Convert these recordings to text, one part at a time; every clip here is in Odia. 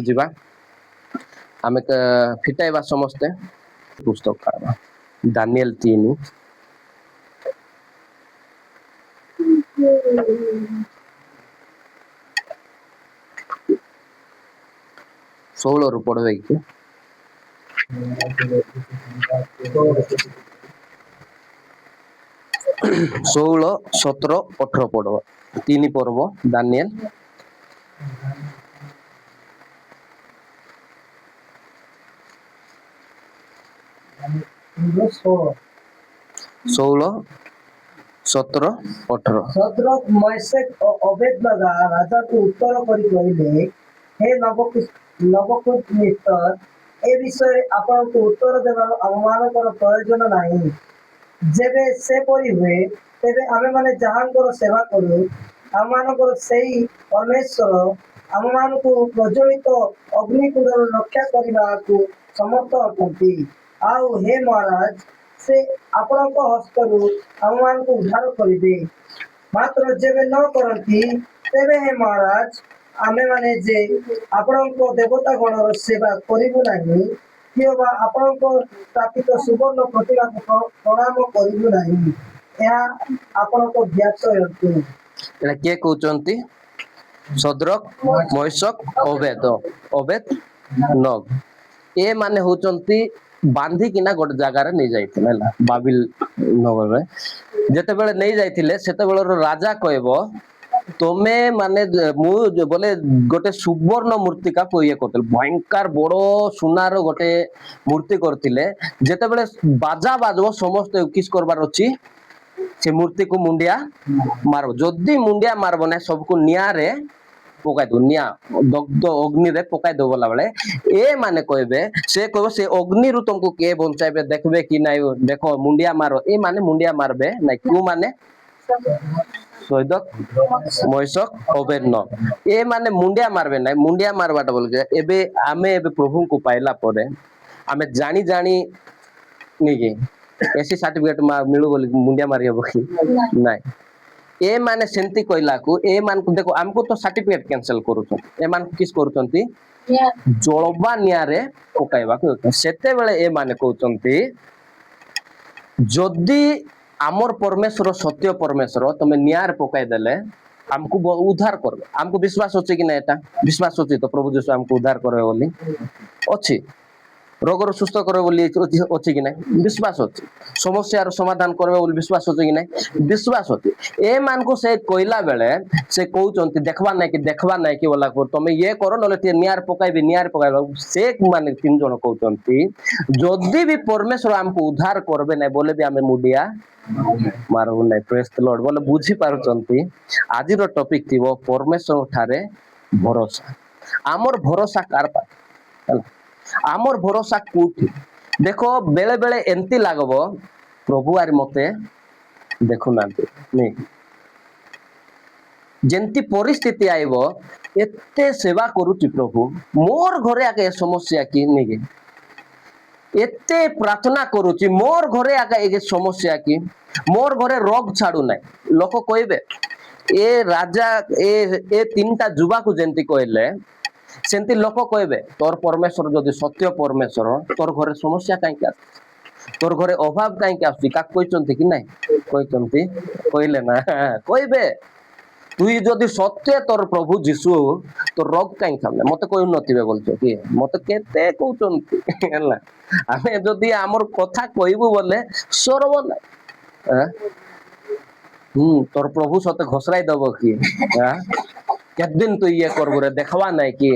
ଯିବା ଆମେ ଫିଟାଇବା ସମସ୍ତେ ପୁସ୍ତକ କାଢ଼ବା ଦାନିଏଲ 3 16 ପଢବେ କି 16, 17, 18 ପଢବ 3 ପଢବ ଦାନିଏଲ 16, 17, 18 ଶଦ୍ରକ୍ ମେଶକ୍ ଓ ଅବେଦନେଗୋ ରାଜାକୁ ଉତ୍ତର କରି କହିଲେ, ହେ ନବୁକଦ୍ନେଚ୍ଛର, ଏ ବିଷୟରେ ଆପଣଙ୍କୁ ଉତ୍ତର ଦେବାର ଆମମାନଙ୍କର ପ୍ରୟୋଜନ ନାହିଁ। ଯେବେ ସେପରି ହୁଏ, ତେବେ ଆମେମାନେ ଯାହାଙ୍କର ସେବା କରୁ, ଆମମାନଙ୍କର ସେହି ପରମେଶ୍ୱର ଆମମାନଙ୍କୁ ପ୍ରଜ୍ୱଳିତ ଅଗ୍ନିକୁଣ୍ଡରୁ ରକ୍ଷା କରିବାକୁ ସମର୍ଥ ଅଟନ୍ତି। ଆଉ ହେ ମହାରାଜ, ସେ ଆପଣଙ୍କ ହସ୍ତରୁ ଆମମାନଙ୍କୁ ଉଦ୍ଧାର କରିବେ। ମାତ୍ର ଯେବେ ନ କରନ୍ତି, ତେବେ ହେ ମହାରାଜ, ଆମେମାନେ ଯେ ଆପଣଙ୍କ ଦେବତାଗଣର ସେବା କରିବୁ ନାହିଁ, କିମ୍ବା ଆପଣଙ୍କ ସ୍ଥାପିତ ସୁବର୍ଣ୍ଣ ପ୍ରତିମାକୁ ପ୍ରଣାମ କରିବୁ ନାହିଁ, ଏହା ଆପଣଙ୍କ ଜ୍ଞାତ ହେତୁ। ଏଟା କିଏ କହୁଛନ୍ତି? ଶଦ୍ରକ୍, ମେଶକ୍, ଅବେଦନେଗୋ ଏ ମାନେ ହଉଛନ୍ତି ବାନ୍ଧିକିନା ଗୋଟେ ଜାଗାରେ ନେଇ ଯାଇଥିଲେ ହେଲା ବାବିଲ ନଗରରେ ଯେତେବେଳେ ନେଇ ଯାଇଥିଲେ ସେତେବେଳର ରାଜା କହିବ ତମେ ମାନେ ମୁଁ ବୋଲେ ଗୋଟେ ସୁବର୍ଣ୍ଣ ମୂର୍ତ୍ତିକା ଇଏ କରୁଥିଲେ ଭୟଙ୍କର ବଡ ସୁନାର ଗୋଟେ ମୂର୍ତ୍ତି କରିଥିଲେ ଯେତେବେଳେ ବାଜା ବାଜବ ସମସ୍ତେ କିସ କରବାର ଅଛି ସେ ମୂର୍ତ୍ତିକୁ ମୁଣ୍ଡିଆ ମାରବ ଯଦି ମୁଣ୍ଡିଆ ମାରବ ନା ସବୁକୁ ନିଆଁରେ ପକାଇ ଦବ ନିଆଁ ଦଗ୍ଧ ଅଗ୍ନିରେ ପକାଇ ଦବ ଗଲା ବେଳେ ଏ ମାନେ କହିବେ ସେ କହିବ ସେ ଅଗ୍ନିରୁ ତମକୁ କିଏ ବଞ୍ଚାଇବେ ଦେଖିବେ କି ନାଇଁ ଦେଖ ମୁଣ୍ଡିଆ ମାର ଏ ମାନେ ମୁଣ୍ଡିଆ ମାରବେ ନାଇଁ କୋଉ ମାନେ ଶଦ୍ରକ୍ ମେଶକ୍ ଅବେଦନେଗୋ ଏ ମାନେ ମୁଣ୍ଡିଆ ମାରବେ ନାଇଁ ମୁଣ୍ଡିଆ ମାରବାଟା ବୋଲକେ ଏବେ ଆମେ ଏବେ ପ୍ରଭୁଙ୍କୁ ପାଇଲା ପରେ ଆମେ ଜାଣି ଜାଣି ନେଇକି ଏସି ସାର୍ଟିଫିକେଟ ମିଳୁ ବୋଲି ମୁଣ୍ଡିଆ ମାରି ହବ କି ନାଇଁ ଏ ମାନେ ସେମିତି କହିଲାକୁ ଏ ମାନଙ୍କୁ ଦେଖ ଆମକୁ ତ ସାର୍ଟିଫିକେଟ କ୍ୟାନ୍ସେଲ କରୁଛନ୍ତି ଏମାନଙ୍କୁ କିସ କରୁଛନ୍ତି ଜଳବା ନିଆଁରେ ପକାଇବାକୁ ସେତେବେଳେ ଏ ମାନେ କହୁଛନ୍ତି ଯଦି ଆମର ପରମେଶ୍ୱର ସତ୍ୟ ପରମେଶ୍ୱର ତମେ ନିଆଁରେ ପକାଇ ଦେଲେ ଆମକୁ ଉଦ୍ଧାର କରିବେ ଆମକୁ ବିଶ୍ୱାସ ଅଛି କି ନା ଏଟା ବିଶ୍ୱାସ ଅଛି ତ ପ୍ରଭୁ ଯୀଶୁ ଆମକୁ ଉଦ୍ଧାର କରିବେ ବୋଲି ଅଛି ରୋଗର ସୁସ୍ଥ କରିବେ ବୋଲି ଅଛି କି ନାଇଁ ବିଶ୍ୱାସ ଅଛି ସମସ୍ୟାର ସମାଧାନ କରିବେ ବୋଲି ବିଶ୍ୱାସ ଅଛି କି ନାଇଁ ବିଶ୍ୱାସ ଅଛି ଏମାନଙ୍କୁ ସେ କହିଲା ବେଳେ ସେ କହୁଛନ୍ତି ଦେଖବା ନାଇଁ କି ବୋଲା ତମେ ଇଏ କର ନହେଲେ ଟିକେ ନିଆଁରେ ପକାଇବେ ସେ ମାନେ 3 ଜଣ କହୁଛନ୍ତି ଯଦି ବି ପରମେଶ୍ୱର ଆମକୁ ଉଦ୍ଧାର କରିବେ ନାଇଁ ବୋଲେ ବି ଆମେ ମୁଣ୍ଡିଆ ମାରବୁ ନାଇଁ ପ୍ରେଜ୍ ଦ ଲର୍ଡ ବୋଲେ ବୁଝି ପାରୁଛନ୍ତି ଆଜିର ଟପିକ ଥିବ ପରମେଶ୍ୱର ଠାରେ ଭରସା ଆମର ଭରସା କାର ପାଖେ ହେଲା ଆମର ଭରସା କୋଉଠି ଦେଖ ବେଳେ ବେଳେ ଏମିତି ଲାଗବ ପ୍ରଭୁ ଆରେ ମତେ ଦେଖୁନାହାନ୍ତି ନାଇଁ ଯେମିତି ପରିସ୍ଥିତି ଆଇବ ଏତେ ସେବା କରୁଛି ପ୍ରଭୁ ମୋର ଘରେ ଆগে ଏ ସମସ୍ୟା କି ନେଇକି ଏତେ ପ୍ରାର୍ଥନା କରୁଛି ମୋର ଘରେ ଆগে ଏ ସମସ୍ୟା କି ମୋର ଘରେ ରୋଗ ଛାଡୁ ନାହିଁ ଲୋକ କହିବେ ଏ ରାଜା ଏ 3ଟା ଯୁବାକୁ ଯେମିତି କହିଲେ ସେମିତି ଲୋକ କହିବେ ତୋର ପରମେଶ୍ୱର ଯଦି ସତ୍ୟ ପରମେଶ୍ୱର ତୋର ଘରେ ସମସ୍ୟା କାହିଁକି ଆସୁଛି ତୋର ଘରେ ଅଭାବ କାହିଁକି ଆସୁଛି କାକୁ କହିଛନ୍ତି କି ନାଇଁ କହିଛନ୍ତି କହିଲେ ନା କହିବେ তুই যদি সত্যে তোর প্রভু যিশু তোর রোগ কাই খাবে মতে কই নথিবে বলছো কি মতে কেতে কହୁଛନ୍ତି ହେଲା ଆମେ ଯଦି ଆମର କଥା କହିବୁ ବୋଲେ ସରବ ନା তোর প্রভু সতে ঘোষরাই দেব কি কেতদিন তুই ইয়ে করবো রে দেখবা নাই কি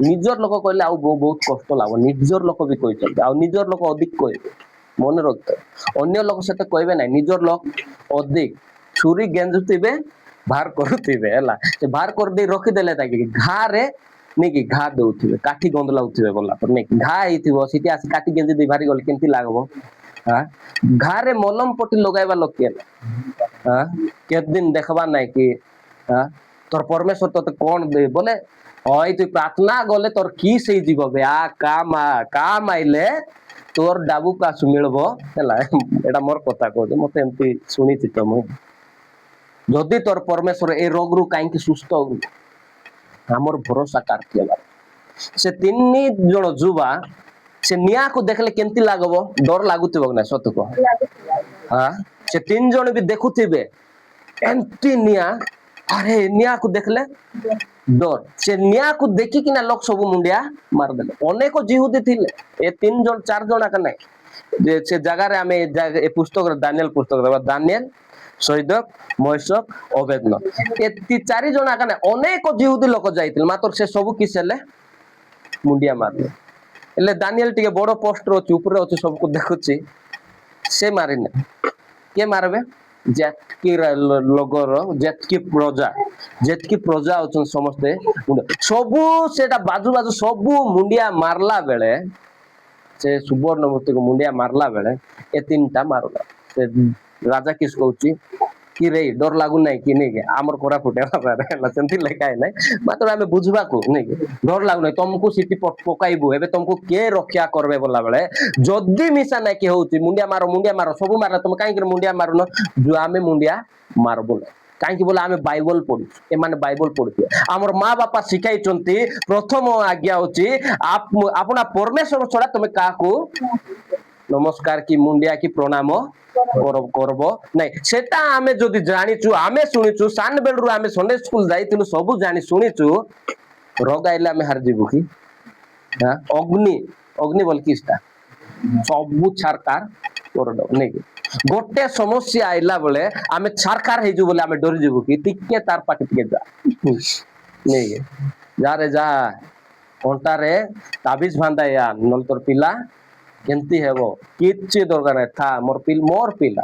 ନିଜର ଲୋକ କହିଲେ ଆଉ ବହୁତ କଷ୍ଟ ଲାଗବ ନିଜର ଲୋକ ବି କହିଛନ୍ତି ଆଉ ନିଜର ଲୋକ ଅଧିକ କହିବେ ମନେ ରଖିଥ ଅନ୍ୟ ଲୋକ ସେତେ କହିବେ ନାହିଁ ନିଜର ଲୋକ ଅଧିକ ଛୁରୀ ଗେଞ୍ଜୁଥିବେ ବାହାର କରୁଥିବେ ହେଲା ସେ ବାହାର କରିଦେଇ ରଖିଦେଲେ ତାକି ଘାରେ ନେଇକି ଘା ଦଉଥିବେ କାଠି ଗନ୍ଧ ଲାଗୁଥିବେ ଗଲା ପରେ ନାଇଁ ଘା ହେଇଥିବ ସେଠି ଆସି କାଠି ଗେଞ୍ଜି ଦେଇ ବାହାରି ଗଲେ କେମିତି ଲାଗବ ଘାରେ ମଲମ ପଟି ଲଗାଇବା ଲୋକ କିଏ କେତେ ଦିନ ଦେଖବା ନାଇଁ କି তোর পরমেশ্বর তোতে কোন দে বলে হয় তুই প্রার্থনা গলে তোর কি সেই জীব বে কাম আইলে তোর ডাবু কাছু মিলব ହେଲା এটা মোর কথা কହୁଛି মতে এমতি শুনিছি তো মুই যদি তোর পরমেশ্বর এই রোগରୁ କାହିଁକି ସୁସ୍ଥ ହଉନି ଆମର ଭରସା କାହାର ଥିଲା से तीन जन जुवा से निया को देखले केमती लागबो डर लागुथिबो ना सत को हाँ से तीन जन भी देखुथिबे एमती निया अरे निया को देखले डर से निया को देखी कि ना लोग सब मुंडिया मार देले अनेक जिहुदी थिले ए तीन जन चार जन का नहीं जे से जगह रे हमें ए पुस्तक दानियल पुस्तक दानियल सैदक मयसक अबेदन ए चारि जन का नहीं अनेक जिहुदी लोक जाइतिल मात्र से सब किस हेले मुंडिया मारले हेले दानियल टिके बड़ पोस्ट रो ऊपर अछि सबको देखुछि से मारिने के मारबे जेतकी लोगर जेतकी प्रजा अछन समस्ते सबु सेटा बाजू बाजू सबु मुंडिया मारला बेले से सुवर्ण मूर्ति को मुंडिया मारला बेले ए तीनटा मारला से राजा किस कहउछि कि रे डर लागु नै कि नै के हमर कोरा फुटे ना सेंति लेखाय नै मात्र हमें बुझबा को नै के डर लागु नै तुमको सिटी पकाइबो एबे तुमको के रक्षा करबे बोला बेले जदी मिसा नै के होउछि मुंडिया मारो सब मारला तुम काई के मुंडिया मारुनो जो आमे मुंडिया मारबो नै काई कि बोला आमे बाइबल पढु ए माने बाइबल पढु हमर मां बापा सिखाई चंती प्रथम आज्ञा होछि आपना परमेश्वर छडा तुम काको नमस्कार की मुंडिया की प्रणाम करब नहीं सेटा आमे जदि जानिचु आमे सुनिचु सान बेलरु आमे संडे स्कूल जाइतिलु सब जानि सुनिचु रोग आइले आमे हार जीवु की हां अग्नि बोल किस्ता सब छारकार कर दो नहीं गोटे समस्या आइला बेले आमे छारकार हे जो बोले आमे डर जीवु की टिके तार पाके टिके जा नहीं जा रे जा कोंटा रे ताबिज बांधा या नल तोर पिला केंती हेबो किछि दरकार नै था मोर पिला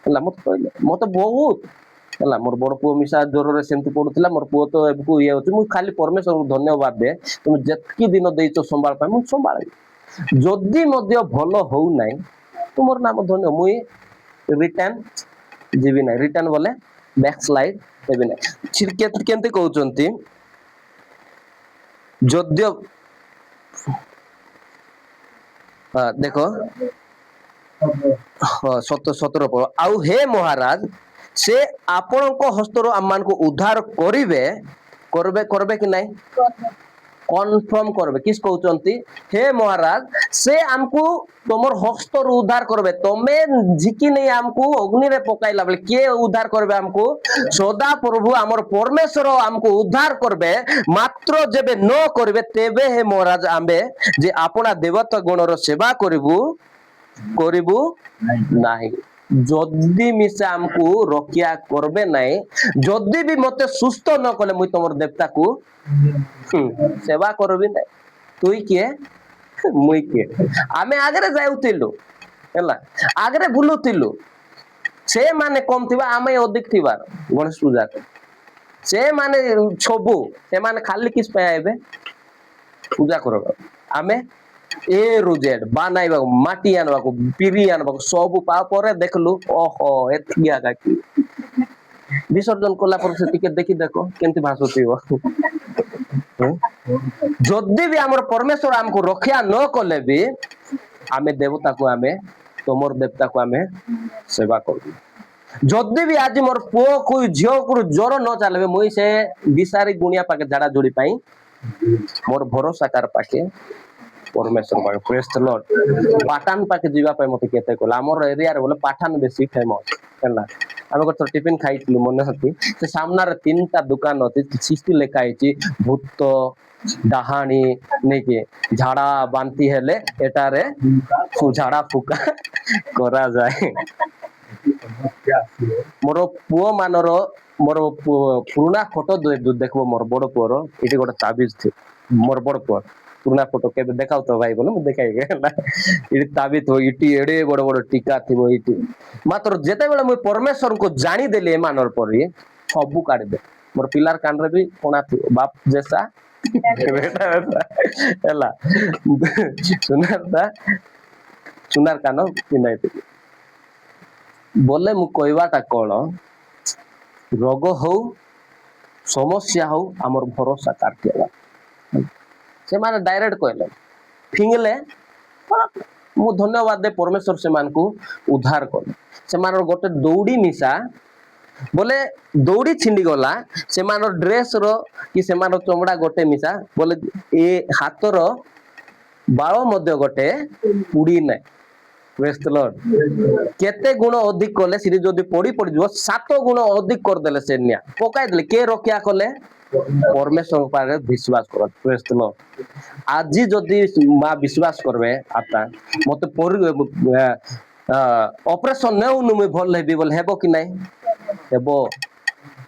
हला मत कहले मत बहुत हला मोर बड़ पुओ मिसा जोर रे सेंती पडुतला मोर पुओ तो एबकु ये होची मु खाली परमेश्वर को धन्यवाद दे तुम जतकी दिन देइचो संभाळ पाए मु संभाळी जदी मध्य भलो होउ नै तुमर नाम धन्य मुई रिटर्न जीवी नै रिटर्न बोले बैकस्लाइड हेबे नै छिरके केंती कहउचंती जद्य देखो सतर आउ हे महाराज से आपण को हस्तर आमान को उद्धार करबे कि नहीं कन्फर्म करबे किस कहउचंती हे महाराज से हमको तमर हस्तर उद्धार करबे तमे झिकी नहीं हमको अग्नि रे पकाइला बेले के उद्धार करबे हमको सदा प्रभु हमर परमेश्वर हमको उद्धार करबे मात्र जेबे न करबे तेबे हे महाराज आंबे जे आपना देवता गणर सेवा करिबु नाही जदी मिसा हमको रक्षा करबे नाही जदी भी मते सुस्त न कले मुई तमर देवता को सेवा करबी नाही तुई के मुई के आमे आगरे जाउतिलु हला आगरे बुलुतिलु से माने कम थिबा आमे अधिक थिबा गणेश पूजा से माने छबु से माने खाली किस पे आइबे पूजा करबा आमे ए रु जेड बनाइबा माटी आनबा को पिरी आनबा सब पा परे देखलु ओहो एथिया का की विसर्जन कोला पर से टिके देखि देखो केंति भासुतिबो जदी भी हमर परमेश्वर हमको रक्षा न कले भी आमे देवता को आमे तमर देवता को आमे सेवा करबी जदी भी आज मोर पुओ को झियो को ज्वर न चलबे मुई से दिसारी गुनिया पाके झाड़ा जोड़ी पाई मोर भरोसा कार पाके परमेश्वर पाके प्रेज द लॉर्ड पाटन पाके जीवा पाए मते केते कोला हमर एरिया रे बोले पाटन बेसी फेमस हला आमे को टिफिन खाइतलु मने हती से सामना रे तीनटा दुकान होती सिस्टी लेखा आइची भूत डाहानी नै के झाड़ा बांती हेले एटा रे झाड़ा फुका करा जाए मोर पुओ मानर मोर पुराना फोटो देखबो मोर बड़ पुओर एटी गोटे ताबिज थी मोर बड़ पुओ पुराना फोटो के देखाओ तो भाई बोले मु देखाई गेला इटी ताबिज हो इटी एडे बड़ बड़ टीका थिबो इटी मात्र जेते बेले मु परमेश्वर को जानी देले मानर परी सबु काढी दे मोर पिलार कान रे भी कोना थी बाप जैसा बेटा हला सुनार कान पिनाई थी बोले मु कहवाटा कौन रोग हो समस्या हो आमर भरोसा काटिला से माने डायरेक्ट कहले फिंगले मु धन्यवाद दे परमेश्वर से मान को उद्धार कर से मान गोटे दौड़ी मिसा बोले दौड़ी छिंडी गला से ड्रेस रो कि से चमड़ा गोटे मिसा बोले ए हाथर बाल मध्य गोटे उड़ी ना प्रेज द लॉर्ड केते गुण अधिक कले सिरी जदी पड़ी पड़ी जो 7 गुण अधिक कर देले से निया पकाई देले के रक्षा कले परमेश्वर पर विश्वास कर प्रेज द लॉर्ड आज जदी मां विश्वास करबे आता मते ऑपरेशन ने उनु में भल हेबी बोल हेबो कि नाही हेबो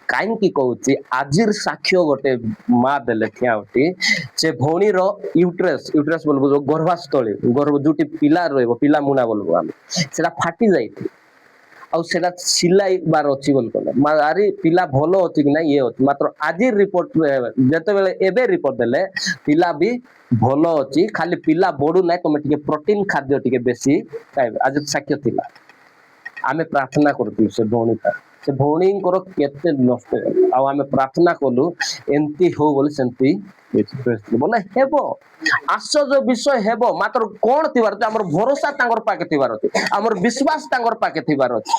काईंकी कहूची आजिर साक्ष्य गोटे माँ देले थियाउटी से भौणी रो यूट्रेस बोलबो जो गर्भास्थली गर्भ जुटी पिला रहबो पिला मुना बोलबो हम सेला फाटी जाईथि आ सेला सिलाई बार अछि बोल कोले मारी पिला भलो अछि कि ना ये अछि मात्र आजिर रिपोर्ट जते बेले एबे रिपोर्ट देले पिला भी भलो अछि खाली पिला बडू नै तमे टिके प्रोटीन खाद्य टिके बेसी खाइबे आज साक्ष्य थिला आमे प्रार्थना करथि से भौणी का से भौणी को केते नष्ट आ आमे प्रार्थना कलु एंती हो बोले सेंती बोले हेबो आश्चर्य विषय हेबो मात्र कोन थिबार हमर भरोसा तांगर पाके थिबार अछि हमर विश्वास तांगर पाके थिबार अछि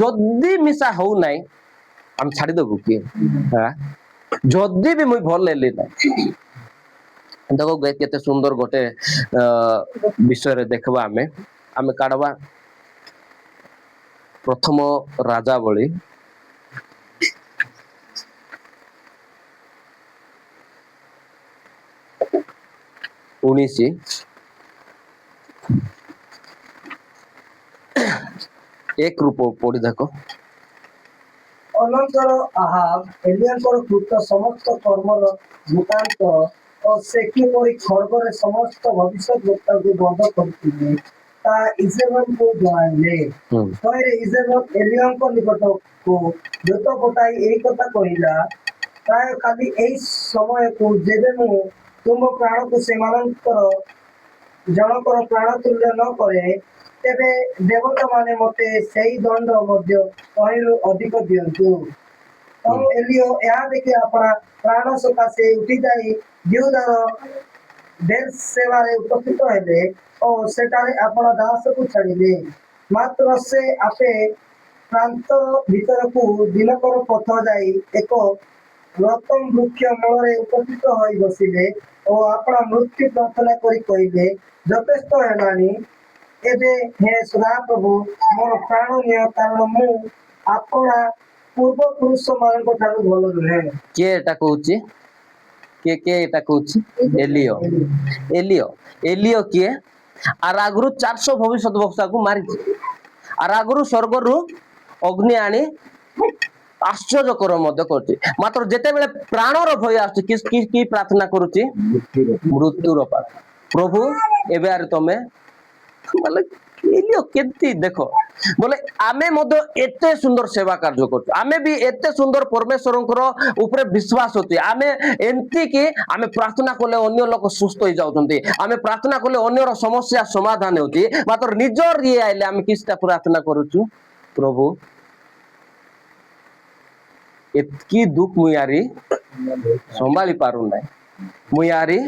जदी मिसा हो नै हम छाडी देबु कि हां जदी भी मुई भल लेली नै देखो केते सुंदर गोटे विषय रे देखबा आमे काढबा प्रथम राजा बळी 19 एक रूप पढ़ी देखो ଅନନ୍ତର ଆହାବ ଏଲିଆଙ୍କର କୃତ ସମସ୍ତ କର୍ମର ବୃତ୍ତାନ୍ତ ଓ ସେ କିପରି ଖଡ଼ଗରେ ସମସ୍ତ ଭବିଷ୍ୟତ ବକ୍ତାଙ୍କୁ ବନ୍ଧ କରିଥିଲେ ତାହା ଇଜେବେଲକୁ ଜଣାଇଲେ। ଫଳରେ ଇଜେବେଲ ଏଲିଆଙ୍କ ନିକଟକୁ ଦୂତ ପଠାଇ ଏହି କଥା କହିଲା, ପ୍ରାୟ କାଲି ଏହି ସମୟକୁ ଯେବେ ମୁଁ ତୁମ ପ୍ରାଣକୁ ସେମାନଙ୍କର ଜଣକର ପ୍ରାଣ ତୁଲ୍ୟ ନ କରେ ତେବେ ଦେବତାମାନେ ମତେ ସେଇ ଦଣ୍ଡ ମଧ୍ୟ ତହିଁରୁ ଅଧିକ ଦିଅନ୍ତୁ। ତେଣୁ ଏଲିଓ ଏହା ଦେଖି ଆପଣା ପ୍ରାଣ ସକାଶେ ଉଠି ଯାଇ ଜିହୁଦାର ବେର୍ସେବାରେ ଉପସ୍ଥିତ ହେଲେ ଓ ସେଠାରେ ଆପଣା ଦାସକୁ ଛାଡ଼ିଲେ। ମାତ୍ର ସେ ଆପେ ପ୍ରାନ୍ତର ଭିତରକୁ ଦିନକର ପଥ ଯାଇ ଏକ ରତନ ବୃକ୍ଷ ମୂଳରେ ଉପସ୍ଥିତ ହୋଇ ବସିଲେ ଓ ଆପଣା ମୃତ୍ୟୁ ପ୍ରାର୍ଥନା କରି କହିଲେ, ଯଥେଷ୍ଟ ହେଲାଣି, ଏବେ ହେ ସଦାପ୍ରଭୁ ମୋର ପ୍ରାଣ ନିଅ, କାରଣ ମୁଁ ଆପଣା ପୂର୍ବ ପୁରୁଷ ମାନଙ୍କ ଠାରୁ ଭଲ ନୁହେଁ। କିଏ ଏଟା କହୁଛି କିଏ ଏଟା କହୁଛି ଏଲିଓ କିଏ ଆର ଆଗରୁ 400 ଭବିଷ୍ୟତ ବକ୍ତାକୁ ମାରିଛି ଆର ଆଗରୁ ସ୍ୱର୍ଗରୁ ଅଗ୍ନି ଆଣି ଆଶ୍ଚର୍ଯ୍ୟକର ମଧ୍ୟ କରୁଛି ମାତ୍ର ଯେତେବେଳେ ପ୍ରାଣର ଭୟ ଆସୁଛି କି ପ୍ରାର୍ଥନା କରୁଛି ମୃତ୍ୟୁର ପ୍ରାର୍ଥନା ପ୍ରଭୁ ଏବେ ଆରେ ତମେ बोले एलियो केती देखो बोले आमे मध्य एते सुंदर सेवा कार्य करछु आमे भी एते सुंदर परमेश्वरंकर ऊपर विश्वास होती आमे एंती कि आमे प्रार्थना करले अन्य लोक सुस्त हो जाउतंती आमे प्रार्थना करले अन्यर समस्या समाधान होती मात्र निजर ये आइले आमे किसटा प्रार्थना करूछु प्रभु एतकी दुख मुयारी संभाली पारु नै मुयारी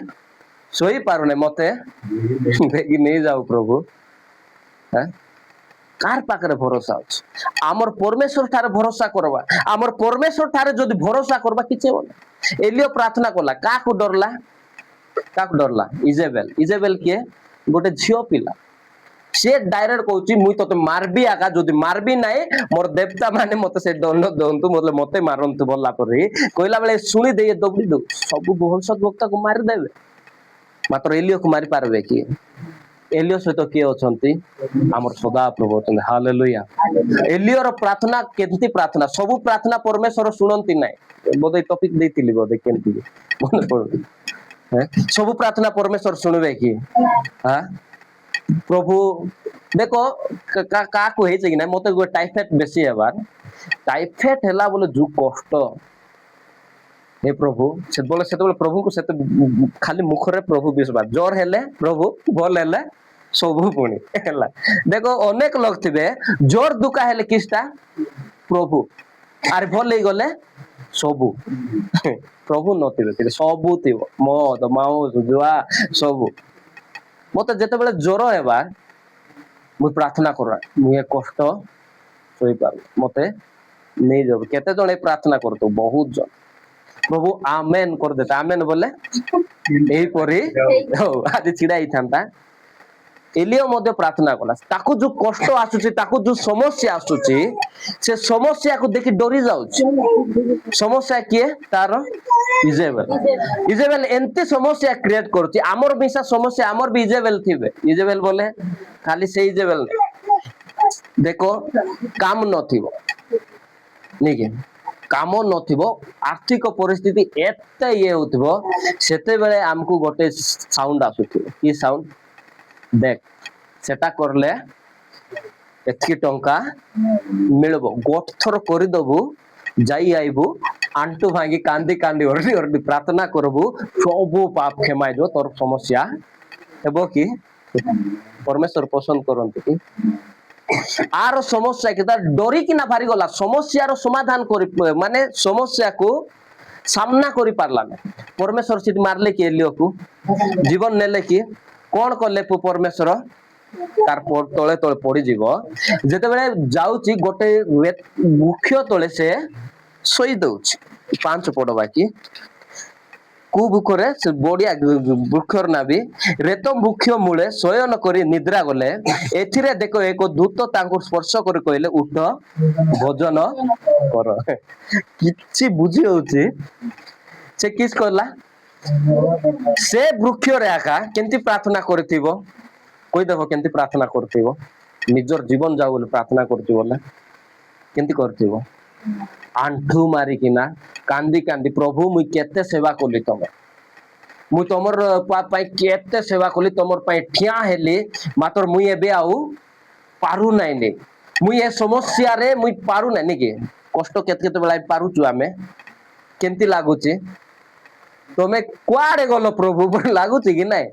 सोई पारु नै मते देखि नहीं जाओ प्रभु कार पाखरे भरोसा अछि आमर परमेश्वर ठारे भरोसा करबा आमर परमेश्वर ठारे जदि भरोसा करबा किछे बोले एलियो प्रार्थना करला काकु डरला इजेबेल के गोटे झियो पिला से डायरेक्ट कहूची मुई तते मारबी आका जदि मारबी नाही मोर देवता माने मते से दंड दंतु मतलब मते मारंतु बोलला परे कहला बेले सुनी दे दबड़ी दो सब भविष्यत वक्ता को मार देबे मात्र एलियो को मारी पारबे कि एलियो सहित किए अछंती हमर सदा प्रभु अछंती हालेलुया एलियो रो प्रार्थना केंती प्रार्थना सब प्रार्थना परमेश्वर सुनंती नाही बोधे टॉपिक देतिली बोधे केंती मन पड़ सब प्रार्थना परमेश्वर सुनबे कि हां प्रभु देखो का को हे छै कि ना मते गो टाइफाइड बेसी हेबार टाइफाइड हैला बोले जु कष्ट हे प्रभु से बोले प्रभु को से खाली मुखरे प्रभु विश्वास जोर हेले प्रभु भल हेले सबु पुणी हैला देखो अनेक लोग थिबे जोर दुका हेले किसटा प्रभु आर भल ले गले सबु प्रभु नथिबे कि सबु थिबो मद माउस जुआ सबु मते जेते बेले जोर हेबा मु प्रार्थना करा मु ए कष्ट सही पार मते नहीं जब केते जण प्रार्थना करतो बहुत जण प्रभु आमेन कर देता आमेन बोले एही परी आज छिड़ा थांता एलियो मध्य प्रार्थना कला ताकू जो कष्ट आसुची ताकू जो समस्या आसुची से समस्या को देखि डरी जाउची समस्या किए तार इजेबेल इजेबेल एंते समस्या क्रिएट करची आमर मिसा समस्या आमर भी इजेबेल थिबे इजेबेल बोले खाली से इजेबेल देखो काम नथिबो निके काम नथिबो आर्थिक परिस्थिति एते ये होथिबो सेते बेले हमकु गोटे साउंड आसुथिबो की साउंड देख सेटा करले एतकी टंका मिलबो गोट थर करि दबु जाई आइबु आंटू भांगी कांदी कांदी ओरडी ओरडी प्रार्थना करबु सबु पाप क्षमा जो तोर समस्या हेबो की परमेश्वर पसंद करंती की आर समस्या के डरी कि ना भारी गला समस्यार समाधान करी माने समस्या को सामना करी पारला परमेश्वर सिट मारले कि एलियो को जीवन नेले कि कौन कले परमेश्वर तार तले तले पड़ी जीव जेते बेले जाउची गोटे मुख्य तले से सोई दउची पांच पड़ बाकी कु भूखरे से बड़िया वृक्षर नाबी रेत वृक्ष मूले शयन करी निद्रा गले एथिरे देखो एक दूत तांको स्पर्श करी कहले उठ भोजन कर किछि बुझी होउची से किस करला से वृक्ष रे आका केंती प्रार्थना करथिबो कोई देखो केंती प्रार्थना करथिबो निजर जीवन जाऊ बोले प्रार्थना करथिबो ना केंती करथिबो आंठू मारी किना कांदी कांदी प्रभु मुई केते सेवा कोली तमे मुई तमर पाई केते सेवा कोली तमर पाई ठिया हेली मात्र मुई एबे आउ पारु नाइ ने मुई ए समस्या रे मुई पारु नाइ निके कष्ट केते केते बेला पारु छु आमे केंती लागुची तमे कुआडे गलो प्रभु पर लागुची कि नाइ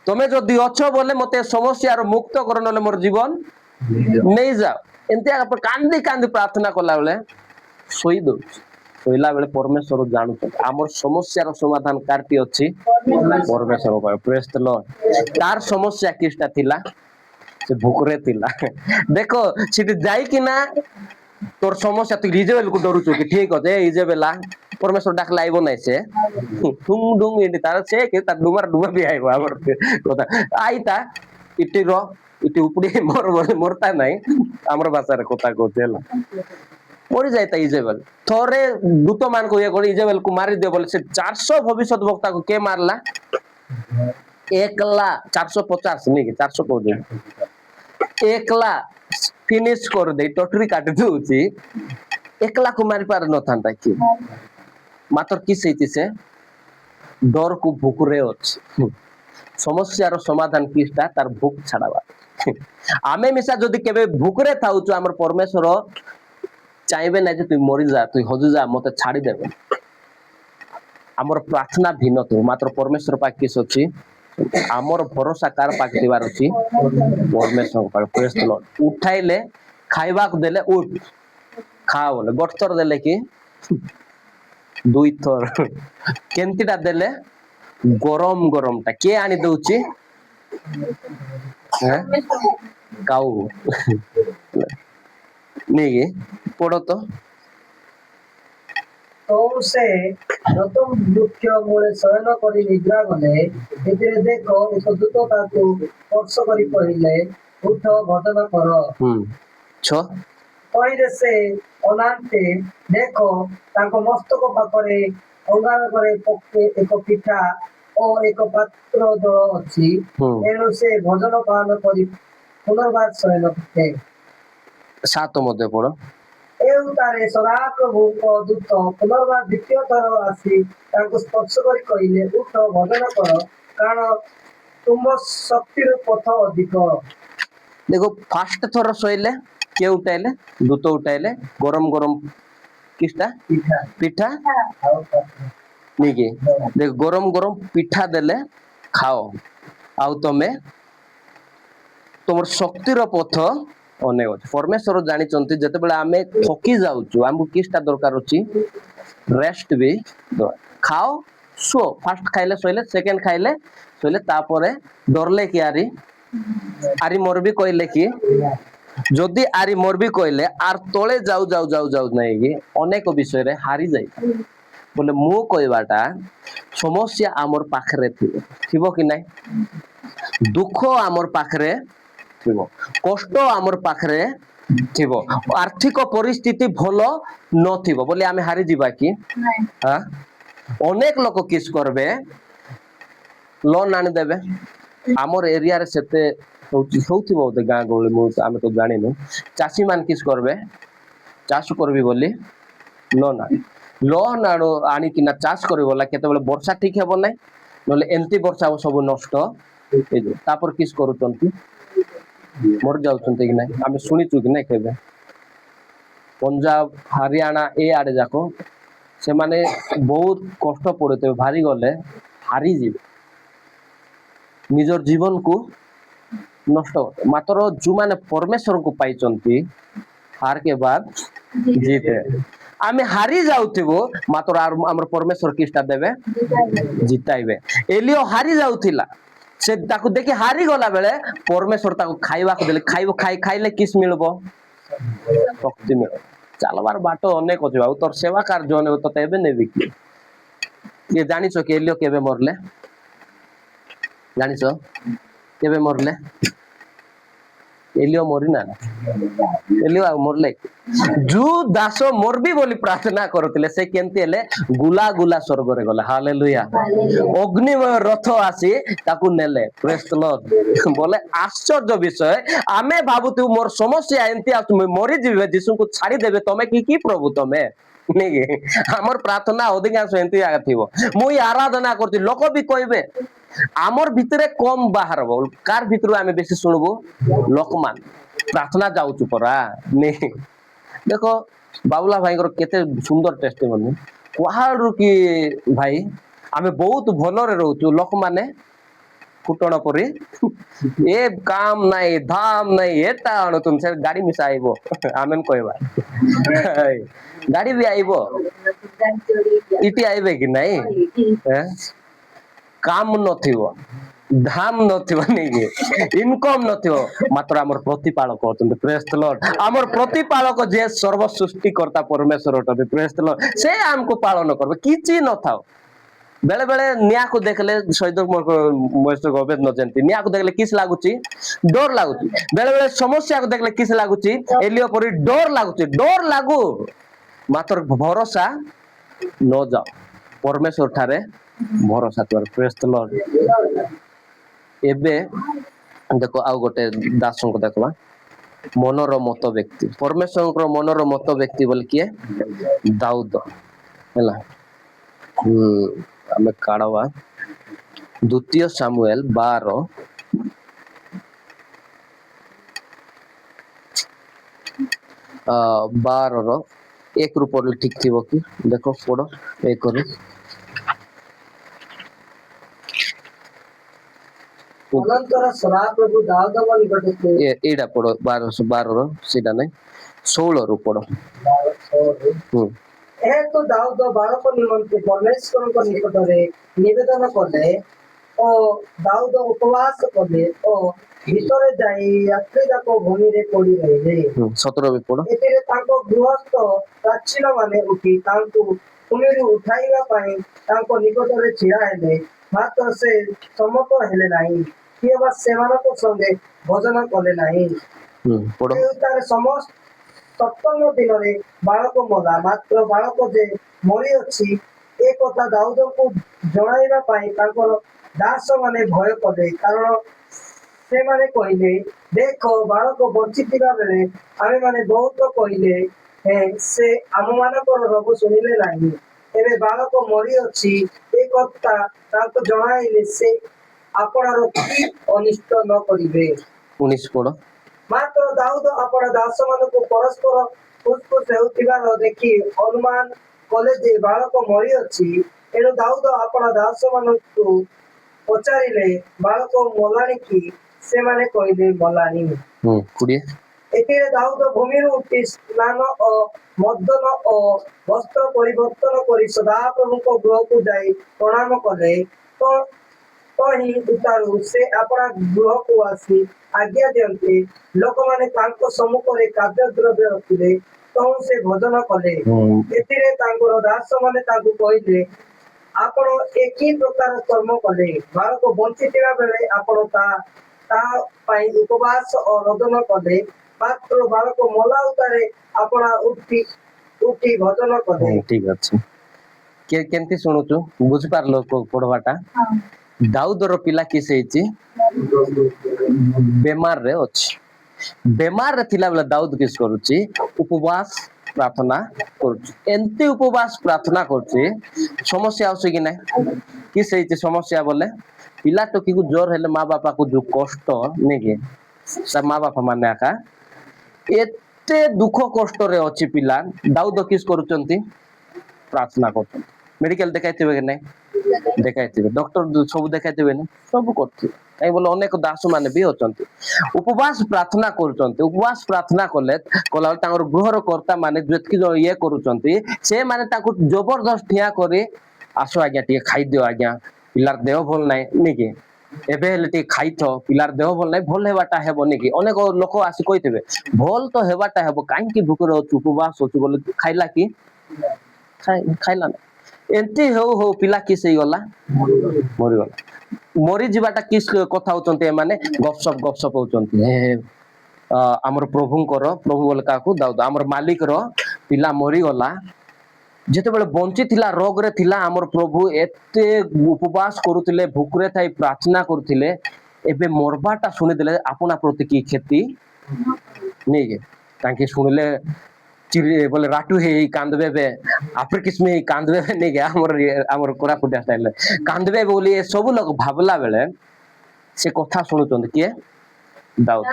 तमे जदि अछो बोले मते समस्या रो मुक्त कर नले मोर जीवन नहीं जाओ एंते कांदी कांदी प्रार्थना कला बेले सोई दो सोइला बेले परमेश्वर जानू आमर समस्या रो समाधान कारती अछि परमेश्वर पाए प्रेज द लॉर्ड तार समस्या किसटा थिला से भूखरे थिला देखो सिटी जाई कि ना तोर समस्या तू इजेबेल को डरुचो कि ठीक होते इजेबेला परमेश्वर डाक लाइबो नै से ठुंग डुंग इटी तार से के तार डुमार डुमा भी आइबो हमर কথা आइता इटी रो इटी उपडी मोर मोरता नै हमर भाषा रे কথা कहतेला मरि जायता इजेबेल थोरे दूत मान को ये कोली इजेबेल को मारी दे बोले से 400 भविष्यत वक्ता को के मारला एकला 450 नहीं 400 को दे एकला फिनिश कर दे टोटरी काट दूची एकला को मारी पार न थांता कि मात्र किस से डर को भूखरे अछि समस्या रो समाधान किसटा तार भूख छाड़ावा आमे मिसा जदी केबे भूखरे थाउछु हमर परमेश्वर चाइबे ना जे तू मरि जा तू हजु जा मते छाड़ी देबे हमर प्रार्थना भिन्न तो मात्र परमेश्वर पाक किस अछि हमर भरोसा कार पाक दिवार अछि परमेश्वर पाक प्रेज द लॉर्ड उठाइले खाइबा को देले उठ खा बोले गोटतर देले कि दुई थर केंतीटा देले गरम गरम टा के आनी दउची काऊ नहीं पढ़ो तो से नतम वृक्ष मूले शयन करी निद्रा गले एतिरे देखो एक दूत ताकू स्पर्श करी कहिले उठ भजन कर छ कहिले से अनांते देखो ताको मस्तक पाखरे अंगार करे पक्के एक पिठा और एक पात्र जल अछि एनु से भजन पालन करी पुनर्बार शयन करते सात मध्य पढ़ो एउतारे सदा प्रभुको दूत पुनर्बार द्वितीय थर आसी ताको स्पर्श करी कहिले उठ भजन कर कारण तुम शक्तिर पथ अधिक देखो फास्ट थर सोइले के उठाइले दूत उठाइले गरम गरम किसटा पिठा नहीं कि देख गरम गरम पिठा देले खाओ आउ तमे तुम शक्तिर पथ अनेक अच्छे परमेश्वर जानी जते बेले आमे थकी जाउछु हमको किसटा दरकार अछि रेस्ट भी खाओ सो फास्ट खाइले सोइले सेकंड खाइले सोइले तापरे डरले कि आरी आरी मोर भी कहले कि ଯଦି ଆରି ମରବି କହିଲେ ଆର୍ ତଳେ ଯାଉ ଯାଉ ଯାଉ ଯାଉ ନାଇକି ଅନେକ ବିଷୟରେ ହାରି ଯାଇଥାଏ ବୋଲେ ମୁଁ କହିବାଟା ସମସ୍ୟା ଆମର ପାଖରେ ଥିବ କି ନାଇଁ ଦୁଃଖ ଆମର ପାଖରେ ଥିବ କଷ୍ଟ ଆମର ପାଖରେ ଥିବ ଆର୍ଥିକ ପରିସ୍ଥିତି ଭଲ ନଥିବ ବୋଲି ଆମେ ହାରିଯିବା କି ହାଁ? ଅନେକ ଲୋକ କିସ୍ କରବେ ଲୋନ୍ ଆଣିଦେବେ ଆମର ଏରିଆରେ ସେତେ ହଉଥିବ ବୋଧେ ଗାଁ ଗହଳି ମୁଁ ଆମେ ତ ଜାଣିନୁ ଚାଷୀ ମାନେ କିସ୍ କରବେ ଚାଷ କରିବି ବୋଲି ଲୋନ୍ ଆଣିକିନା ଚାଷ କରିବ ବୋଲେ କେତେବେଳେ ବର୍ଷା ଠିକ ହେବ ନାହିଁ ନହେଲେ ଏମିତି ବର୍ଷା ହବ ସବୁ ନଷ୍ଟ ହେଇଯିବ ତାପରେ କିସ୍ କରୁଛନ୍ତି ମରି ଯାଉଛନ୍ତି କି ନାଇଁ ଆମେ ଶୁଣିଛୁ କି ନାଇଁ କେବେ ପଞ୍ଜାବ ହରିୟାଣା ଏ ଆଡେ ଯାକ ସେମାନେ ବହୁତ କଷ୍ଟ ପଡୁଥିବେ ଭାରି ଗଲେ ହାରିଯିବେ ନିଜର ଜୀବନକୁ ନଷ୍ଟ ମାତ୍ର ଯୋଉମାନେ ପରମେଶ୍ୱରଙ୍କୁ ପାଇଛନ୍ତି ହାର କେ ବାଦ ଜିତ ହେ ଆମେ ହାରି ଯାଉଥିବୁ ମାତ୍ର ଆମର ପରମେଶ୍ୱର କିଛିଟା ଦେବେ ଜିତାଇବେ ଏଲିଓ ହାରି ଯାଉଥିଲା ସେ ତାକୁ ଦେଖି ହାରିଗଲା ବେଳେ ପରମେଶ୍ୱର ତାକୁ ଖାଇବାକୁ ଦେଲେ ଖାଇଲେ କିସ୍ ମିଳିବ ଶକ୍ତି ମିଳିବ ଚାଲବାର ବାଟ ଅନେକ ଅଛି ଆଉ ତୋର ସେବା କାର୍ଯ୍ୟ ଅନେକ ତତେ ଏବେ ନେବି କି ଇଏ ଜାଣିଛ କି ଏଲିଓ କେବେ ମରିଲେ ଜାଣିଛ କେବେ ମରିଲେ ଏଲିଓ ମରିନା ଏଲିଓ ଆଉ ମରିଲେ ଯୋଉ ଦାସ ମରବି ବୋଲି ପ୍ରାର୍ଥନା କରୁଥିଲେ ସେ କେମିତି ହେଲେ ଗୁଲା ଗୁଲା ସ୍ୱର୍ଗରେ ଗଲେ ହାଲେଲୁୟା ଅଗ୍ନିମୟ ରଥ ଆସି ତାକୁ ନେଲେ ପ୍ରେଜ୍ ଦ ଲର୍ଡ ବୋଲେ ଆଶ୍ଚର୍ଯ୍ୟ ବିଷୟ ଆମେ ଭାବୁଥିବୁ ମୋର ସମସ୍ୟା ଏମିତି ଆସୁଛି ମରିଯିବେ ଯୀଶୁଙ୍କୁ ଛାଡିଦେବେ ତମେ କି ପ୍ରଭୁ ତମେ ନାଇଁ ଆମର ପ୍ରାର୍ଥନା ଅଧିକାଂଶ ଏମିତି ଥିବ ମୁଁ ଆରାଧନା କରୁଛି ଲୋକ ବି କହିବେ ଆମର ଭିତରେ କମ ବାହାରବ କାର ଭିତରୁ ଆମେ ବେଶୀ ଶୁଣିବୁ ଲୋକମାନେ ପ୍ରାର୍ଥନା ଯାଉଛୁ ପରା ନାଇଁ ଦେଖ ବାବୁଲା ଭାଇଙ୍କର କେତେ ସୁନ୍ଦର ଟେଷ୍ଟିମନି କୁହାଡୁ କି ଭାଇ ଆମେ ବହୁତ ଭଲରେ ରହୁଛୁ ଲୋକମାନେ ଫୁଟଣ ପରି ଏ କାମ ନାଇଁ ଧାମ ନାଇଁ ଏଟା ଆଣୁଛନ୍ତି ସେ ଗାଡି ମିଶା ଆଇବ ଆମେ କହିବା ଗାଡି ବି ଆଇବ ଇଟି ଆଇବେ କି ନାଇଁ କାମ ନଥିବ ଧାମ ନଥିବ ନାଇକି ଇନକମ ନଥିବ ମାତ୍ର ଆମର ପ୍ରତିପାଳକ ଅଛନ୍ତି ପ୍ରେଜ୍ ଦ ଲର୍ଡ ଆମର ପ୍ରତିପାଳକ ଯିଏ ସର୍ବ ସୃଷ୍ଟିକର୍ତ୍ତା ପରମେଶ୍ୱର ଅଛନ୍ତି ପ୍ରେଜ୍ ଦ ଲର୍ଡ ସେ ଆମକୁ ପାଳନ କରିବେ କିଛି ନଥାଉ ବେଳେ ବେଳେ ନିଆଁକୁ ଦେଖିଲେ ଶହୀଦ ଅଭେଦ ନ ଯେମିତି ନିଆଁକୁ ଦେଖିଲେ କିସ ଲାଗୁଛି ଡର ଲାଗୁଛି ବେଳେ ବେଳେ ସମସ୍ୟାକୁ ଦେଖିଲେ କିସ ଲାଗୁଛି ଏଲିଓ ପରି ଡର ଲାଗୁଛି ଡର ଲାଗୁ ମାତ୍ର ଭରସା ନ ଯାଅ ପରମେଶ୍ୱର ଠାରେ ଭରସା କର ପ୍ରେଜ୍ ଦ ଲର୍ଡ ଏବେ ଦେଖ ଆଉ ଗୋଟେ ଦାସଙ୍କୁ ଦେଖିବା ମନର ମତ ବ୍ୟକ୍ତି ପରମେଶ୍ୱରଙ୍କର ମନର ମତ ବ୍ୟକ୍ତି ବୋଲି କିଏ ଦାଉଦ ହେଲା ଆମେ କାଢବା ଦ୍ୱିତୀୟ ସାମୁଏଲ 12 ଏକ ରୁ ପଢିଲେ ଠିକ ଥିବ କି ଦେଖ ପଢ ଏକରୁ ଅନନ୍ତର ସଦାପ୍ରଭୁ ଦାଉଦଙ୍କ ନିକଟକୁ ଏଇଟା ପଢ 12 ସେଇଟା ନାଇଁ 16 ରୁ ପଢ ଏହାକୁ ଦାଉଦ ବାଳକ ନିମନ୍ତେ ପରମେଶ୍ୱରଙ୍କ ନିକଟରେ ନିବେଦନ କଲେ ଓ ଦାଉଦ ଉପବାସ କଲେ ଓ ଭିତରେ ଯାଇ ରାତ୍ରି ଯାକ ଭୂମିରେ ପଡି ରହିଲେ 17 ବି ପଢ ଏଥିରେ ତାଙ୍କ ଗୃହସ୍ଥ ପ୍ରାଚୀନ ମାନେ ଉଠି ତାଙ୍କୁ ଭୂମିରୁ ଉଠାଇବା ପାଇଁ ତାଙ୍କ ନିକଟରେ ଛିଡା ହେଲେ ମାତ୍ର ସେ ସମ୍ମତ ହେଲେ ନାହିଁ କିଏ ବା ସେମାନଙ୍କ ସଙ୍ଗେ ଭୋଜନ କଲେ ନାହିଁ ତାର ସମସ୍ତ 57 ଦିନରେ ବାଳକ ମଲା ମାତ୍ର ବାଳକ ଯେ ମରିଅଛି ଏ କଥା ଦାଉଦଙ୍କୁ ଜଣାଇବା ପାଇଁ ତାଙ୍କର ଦାସ ମାନେ ଭୟ କଲେ କାରଣ ସେମାନେ କହିଲେ ଦେଖ ବାଳକ ବଞ୍ଚିଥିବା ବେଳେ ଆମେ ମାନେ ବହୁତ କହିଲେ ସେ ଆମମାନଙ୍କର ରୋଗ ଶୁଣିଲେ ନାହିଁ ଏବେ ବାଳକ ମରିଅଛି ଏ କଥା ତାଙ୍କୁ ଜଣାଇଲେ ସେ ଆପଣର କି ଅନିଷ୍ଟ ନ କରିବେ 19 ପଢ ମାତ୍ର ଦାଉଦ ଆପଣ ଦାସ ମାନଙ୍କୁ ପରସ୍ପର ଫୁସଫୁସ ହେଉଥିବାର ଦେଖି ଅନୁମାନ କଲେ ଯେ ବାଳକ ମରିଅଛି ଏଣୁ ଦାଉଦ ଆପଣ ଦାସ ମାନଙ୍କୁ ପଚାରିଲେ ବାଳକ ମଲାଣି କି ସେମାନେ କହିଲେ ମଲାଣି ଏଥିରେ ଦାଉଦ ଭୂମିରୁ ଉଠି ସ୍ନାନ ଓ ମର୍ଦ୍ଦନ ଓ ବସ୍ତ୍ର ପରିବର୍ତ୍ତନ କରି ସଦାପ୍ରଭୁଙ୍କ ଗୃହକୁ ଯାଇ ପ୍ରଣାମ କଲେ ତ ହିଁ ଉତାରୁ ସେ ଆପଣା ଗୃହକୁ ଆସି ଆଜ୍ଞା ଦିଅନ୍ତି। ଲୋକମାନେ ତାଙ୍କ ସମ୍ମୁଖରେ ଖାଦ୍ୟଦ୍ରବ୍ୟ ରଖିଲେ ତହୁ ସେ ଭୋଜନ କଲେ। ଏଥିରେ ତାଙ୍କର ଦାସମାନେ ତାଙ୍କୁ କହିଲେ, ଆପଣ ଏ କି ପ୍ରକାର କର୍ମ କଲେ? ବାଳକ ବଞ୍ଚିଥିବା ବେଳେ ଆପଣ ତା ପାଇଁ ଉପବାସ ଓ ରୋଦନ କଲେ, ମାତ୍ର ବାଳକ ମଲା ଉତ୍ତାରେ ଆପଣ ଉଠି ଭୋଜନ କଲେ। ଠିକ ଅଛି। କେମିତି ଶୁଣୁଛୁ ବୁଝିପାରିଲ ପଢବାଟା? ଦାଉଦର ପିଲା କିସ ହେଇଛି? ବେମାରରେ ଅଛି। ବେମାରରେ ଥିଲା ବେଳେ ଦାଉଦ କିସ କରୁଛି? ଉପବାସ ପ୍ରାର୍ଥନା କରୁଛି। ଏମିତି ଉପବାସ ପ୍ରାର୍ଥନା କରୁଛି, ସମସ୍ୟା ଆସୁଛି କି ନାହିଁ? କିସ ହେଇଛି ସମସ୍ୟା ବୋଲେ? ପିଲା ଟୋକିକୁ ଜ୍ୱର ହେଲେ ମା ବାପାକୁ ଯୋଉ କଷ୍ଟ ନାଇଁ କି, ତା ମା ବାପା ମାନେ ଆକା ଏତେ ଦୁଃଖ କଷ୍ଟରେ ଅଛି ପିଲା, ଦାଉଦ କିସ କରୁଛନ୍ତି? ପ୍ରାର୍ଥନା କରୁଛନ୍ତି। ମେଡିକାଲ ଦେଖାଇଥିବେ କି ନାଇଁ? ଦେଖାଇଥିବେ। ଡକ୍ଟର ସବୁ ଦେଖାଇଥିବେ ନା? ସବୁ କରୁଥିବେ। କାହିଁ ବୋଲେ ଅନେକ ଦାସ ମାନେ ବି ଅଛନ୍ତି ଉପବାସ ପ୍ରାର୍ଥନା କରୁଛନ୍ତି। ଉପବାସ ପ୍ରାର୍ଥନା କଲାବେଳେ ତାଙ୍କର ଗୃହର କର୍ତ୍ତା ମାନେ ଯେତିକି ଇଏ କରୁଛନ୍ତି, ସେମାନେ ତାଙ୍କୁ ଜବରଦସ୍ତ ଠିଆ କରି ଆସ ଆଜ୍ଞା ଟିକେ ଖାଇଦିଅ ଆଜ୍ଞା, ପିଲାର ଦେହ ଭଲ ନାହିଁ ନାଇକି, ଏବେ ହେଲେ ଟିକେ ଖାଇଥ, ପିଲାର ଦେହ ଭଲ ନାହିଁ, ଭଲ ହେବାଟା ହେବନି କି? ଅନେକ ଲୋକ ଆସି କହିଥିବେ ଭଲ ତ ହେବାଟା ହେବ, କାହିଁକି ଭୁକରେ ଅଛୁ, ଉପବାସ ଅଛୁ ବୋଲି ଖାଇଲା କି? ଖାଇଲା ନା। ଏମିତି ହଉ ହଉ ପିଲା କିସ ହେଇଗଲା? ମରିଗଲା। ମରିଯିବାଟା କିସ କଥା ହଉଛନ୍ତି ଏମାନେ? ଗପସପ ହଉଛନ୍ତି। ଆମର ପ୍ରଭୁଙ୍କର, ପ୍ରଭୁ ବୋଲେ କାହାକୁ? ଦାଉଦ। ଆମର ମାଲିକର ପିଲା ମରିଗଲା। ଯେତେବେଳେ ବଞ୍ଚିଥିଲା, ରୋଗରେ ଥିଲା, ଆମର ପ୍ରଭୁ ଏତେ ଉପବାସ କରୁଥିଲେ, ଭୁକରେ ଥାଇ ପ୍ରାର୍ଥନା କରୁଥିଲେ, ଏବେ ମରବାଟା ଶୁଣିଦେଲେ ଆପଣା ପ୍ରତି କି କ୍ଷତି ନେଇକି ତାଙ୍କେ ଶୁଣିଲେ ବୋଲେ ରାଟୁ ହେଇ କାନ୍ଦବେ, ଏବେ ଆଫ୍ରି କିସ୍ମି ହେଇ କାନ୍ଦବେ ନେଇକି ଆମର କୋରାପୁଟିଆ ଷ୍ଟାଇଲରେ କାନ୍ଦବେ ବୋଲି ଏ ସବୁ ଲୋକ ଭାବିଲା ବେଳେ ସେ କଥା ଶୁଣୁଛନ୍ତି କିଏ? ଦାଉଦ।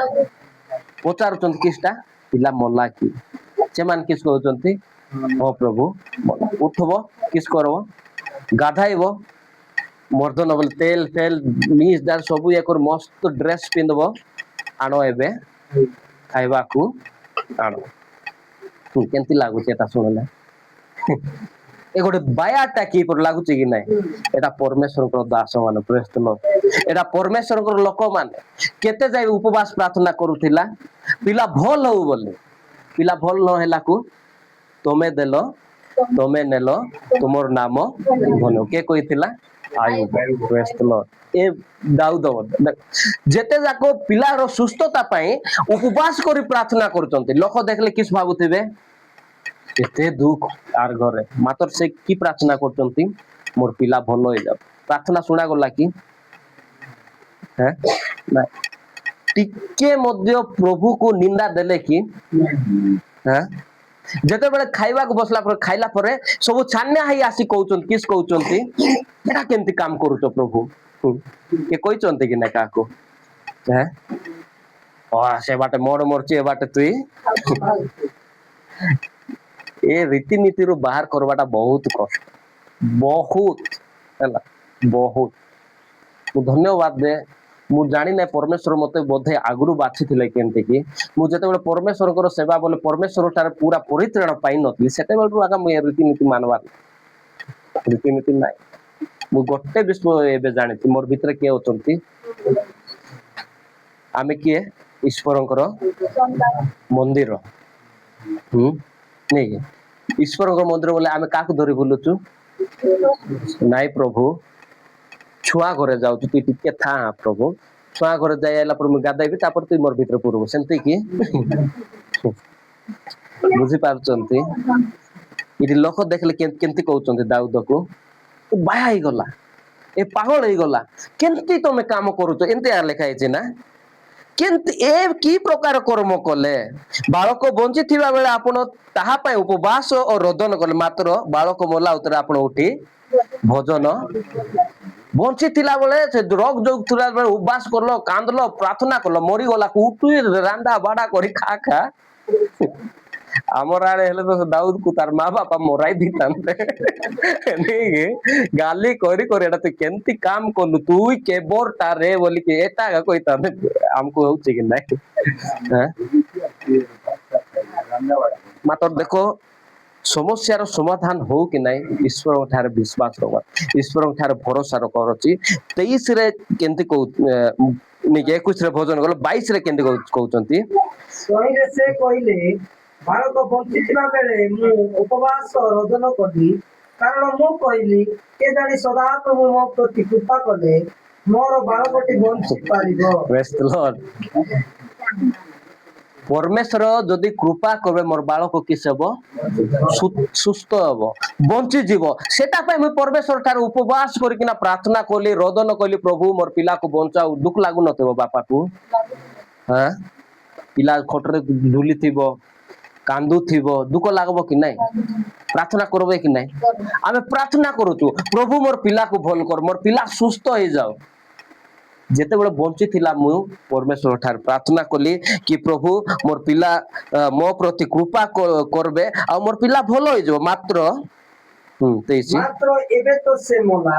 ପଚାରୁଛନ୍ତି କିସଟା? ପିଲା ମଲା କି? ସେମାନେ କିସ କହୁଛନ୍ତି? ହଁ ପ୍ରଭୁ ଉଠବ, କିସ କରବ? ଗାଧାଇବ, ମର୍ଦନ ବୋଲେ ତେଲ ଫେଲ ମିସ୍ ଦାର ସବୁ ଇଏ କରି ମସ୍ତ ଡ୍ରେସ ପିନ୍ଧବ, ଆଣ ଏବେ ଖାଇବାକୁ ଆଣ। କେମିତି ଲାଗୁଛି ଏଟା ଶୁଣିଲେ? ଏ ଗୋଟେ ବାୟାଟା କିପରି ଲାଗୁଛି କି ନାଇଁ? ଏଟା ପରମେଶ୍ୱରଙ୍କର ଦାସ ମାନେ, ପ୍ରେଜ୍ ଦ ଲର୍ଡ। ଏଟା ପରମେଶ୍ୱରଙ୍କର ଲୋକମାନେ। କେତେ ଯାଇ ଉପବାସ ପ୍ରାର୍ଥନା କରୁଥିଲା ପିଲା ଭଲ ହଉ ବୋଲି। ପିଲା ଭଲ ନ ହେଲାକୁ ତମେ ଦେଲ, ତମେ ନେଲ, ତୁମର ନାମ ଧନ୍ୟ। କିଏ କହିଥିଲା? ଆୟୁବ। ପ୍ରେଜ୍ ଦ ଲର୍ଡ। ଏ ଦାଉଦ ଯେତେ ଯାକ ପିଲାର ସୁସ୍ଥତା ପାଇଁ ଉପବାସ କରି ପ୍ରାର୍ଥନା କରୁଛନ୍ତି, ଲୋକ ଦେଖିଲେ କିସ ଭାବୁଥିବେ? କେତେ ଦୁଃଖ ଆର ଘରେ, ମାତ୍ର ସେ କି ପ୍ରାର୍ଥନା କରୁଛନ୍ତି? ମୋର ପିଲା ଭଲ ହେଇଯାଉ। ପ୍ରାର୍ଥନା ଶୁଣାଗଲା କି? ନାଇଁ। ଟିକେ ମଧ୍ୟ ପ୍ରଭୁକୁ ନିନ୍ଦା ଦେଲେ କି? ଯେତେବେଳେ ଖାଇବାକୁ ବସିଲା ପରେ, ଖାଇଲା ପରେ ସବୁ ଛାନିଆ ହେଇ ଆସି କହୁଛନ୍ତି, କିସ କହୁଛନ୍ତି? ଏଟା କେମିତି କାମ କରୁଛ ପ୍ରଭୁ? କିଏ କହିଛନ୍ତି କି ନା କାହାକୁ? ସେ ବାଟେ ମୋର ମରଛି, ଏ ବାଟେ ତୁଇ। ଏ ରୀତିନୀତିରୁ ବାହାର କରବାଟା ବହୁତ କଷ୍ଟ, ବହୁତ ହେଲା, ବହୁତ। ମୁଁ ଧନ୍ୟବାଦ ଦେ, ମୁଁ ଜାଣିନାହିଁ ପରମେଶ୍ୱର ମତେ ବୋଧେ ଆଗରୁ ବାଛିଥିଲେ କେମିତି କି, ମୁଁ ଯେତେବେଳେ ପରମେଶ୍ୱରଙ୍କର ସେବା ବୋଲେ ପରମେଶ୍ୱର ଠାରେ ପୁରା ପରିତ୍ରାଣ ପାଇନଥିଲି, ସେତେବେଳରୁ ଆଗ ମୁଁ ଏ ରୀତିନୀତି ମାନବାର ରୀତିନୀତି ନାହିଁ। ମୁଁ ଗୋଟେ ବିଷୟ ଏବେ ଜାଣିଛି, ମୋର ଭିତରେ କିଏ ଅଛନ୍ତି? ଆମେ କିଏ? ଈଶ୍ୱରଙ୍କର ମନ୍ଦିର। ନାଇକି? ଈଶ୍ୱରଙ୍କ ମନ୍ଦିର ବୋଲେ ଆମେ କାହାକୁ ଧରି ବୁଲୁଛୁ? ନାଇଁ ପ୍ରଭୁ, ଛୁଆ ଘରେ ଯାଉଛୁ, ତୁଇ ଟିକେ ଥା ପ୍ରଭୁ, ଛୁଆ ଘରେ ଯାଇ ଆଇଲା ପରେ ମୁଁ ଗାଧେଇବି, ତାପରେ ତୁଇ ମୋର ଭିତରେ ପୁରବୁ, ସେମିତି କି? ବୁଝିପାରୁଛନ୍ତି? ଏଠି ଲୋକ ଦେଖିଲେ କେମିତି କହୁଛନ୍ତି ଦାଉଦକୁ? ବାହା ହେଇଗଲା, ଏ ପାଗଳ ହେଇଗଲା, କେମିତି ତମେ କାମ କରୁଛ? ଏମିତି ଲେଖା ହେଇଛି ନା? କେମିତି ଏ କି ପ୍ରକାର କର୍ମ କଲେ? ବାଳକ ବଞ୍ଚିଥିବା ବେଳେ ଆପଣ ତାହା ପାଇଁ ଉପବାସ ଓ ରୋଦନ କଲେ, ମାତ୍ର ବାଳକ ମଲା ଉତ୍ତାରେ ଆପଣ ଉଠି ଭୋଜନ। ବଞ୍ଚିଥିଲା ବେଳେ ସେ ରୋଗ ଯୋଗ ଥିଲା ବେଳେ ଉପବାସ କରଲ, କାନ୍ଦଲ, ପ୍ରାର୍ଥନା କଲ, ମରିଗଲା ଉଠୁ ରାନ୍ଦା ବାଡା କରି ଖା। ଆମର ଆଡେ ହେଲେ ତ ଦାଉଦକୁ ତାର ମା ବାପା ମରାଇ ଦେଇଥାନ୍ତେ। ଗାଲି କରି କରି ଏଟା ତୁ କେମିତି କାମ କଲୁ, ତୁଇ କେବର ଟାରେ ବୋଲିକି ଏଟା କହିଥାନ୍ତେ। ଆମକୁ ହଉଛି କି ନାଇଁ? ମାତ୍ର ଦେଖ ସମସ୍ୟାର ସମାଧାନ ହଉ କି ନାହିଁ ଈଶ୍ୱରଙ୍କ ଠାରେ ବିଶ୍ୱାସ ରଖ, ଈଶ୍ୱରଙ୍କ ଠାରେ ଭରସା ରଖୁଛି। 23 ରେ କେମିତି କହୁ 21 ରେ ଭଜନ ଗଲ, 22 ରେ କେମିତି କହୁଛନ୍ତି? ତହିଁରେ ସେ କହିଲେ, ବାଳକ ବଞ୍ଚିଥିବା ବେଳେ ମୁଁ ଉପବାସ ରୋଦନ କଲି, କାରଣ ମୁଁ କହିଲି କେଜାଣି ସଦାପ୍ରଭୁ ମୋ ପ୍ରତି କୃପା କଲେ ମୋର ବାଳକଟି ବଞ୍ଚି ପାରିବ। Praise the Lord. ପରମେଶ୍ୱର ଯଦି କୃପା କରିବେ ମୋର ବାଳକ କିସ ହବ? ସୁସ୍ଥ ହବ, ବଞ୍ଚିଯିବ। ସେଟା ପାଇଁ ମୁଁ ପରମେଶ୍ୱର ଠାରୁ ଉପବାସ କରିକିନା ପ୍ରାର୍ଥନା କଲି, ରୋଦନ କଲି, ପ୍ରଭୁ ମୋର ପିଲାକୁ ବଞ୍ଚାଉ। ଦୁଃଖ ଲାଗୁନଥିବ ବାପାକୁ? ହଁ, ପିଲା ଖଟରେ ଝୁଲିଥିବ, କାନ୍ଦୁଥିବ, ଦୁଃଖ ଲାଗବ କି ନାଇଁ? ପ୍ରାର୍ଥନା କରବେ କି ନାଇଁ? ଆମେ ପ୍ରାର୍ଥନା କରୁଛୁ, ପ୍ରଭୁ ମୋର ପିଲାକୁ ଭଲ କର, ମୋର ପିଲା ସୁସ୍ଥ ହେଇଯାଉ। ଯେତେବେଳେ ବଞ୍ଚିଥିଲା ମୁଁ ପରମେଶ୍ୱର ଠାରୁ ପ୍ରାର୍ଥନା କଲି କି ପ୍ରଭୁ ମୋର ପିଲା ମୋ ପ୍ରତି କୃପା କରିବେ ଆଉ ମୋର ପିଲା ଭଲ ହେଇଯିବ। ମାତ୍ର 23 ମାତ୍ର ଏବେ ତ ସେ ମଲା,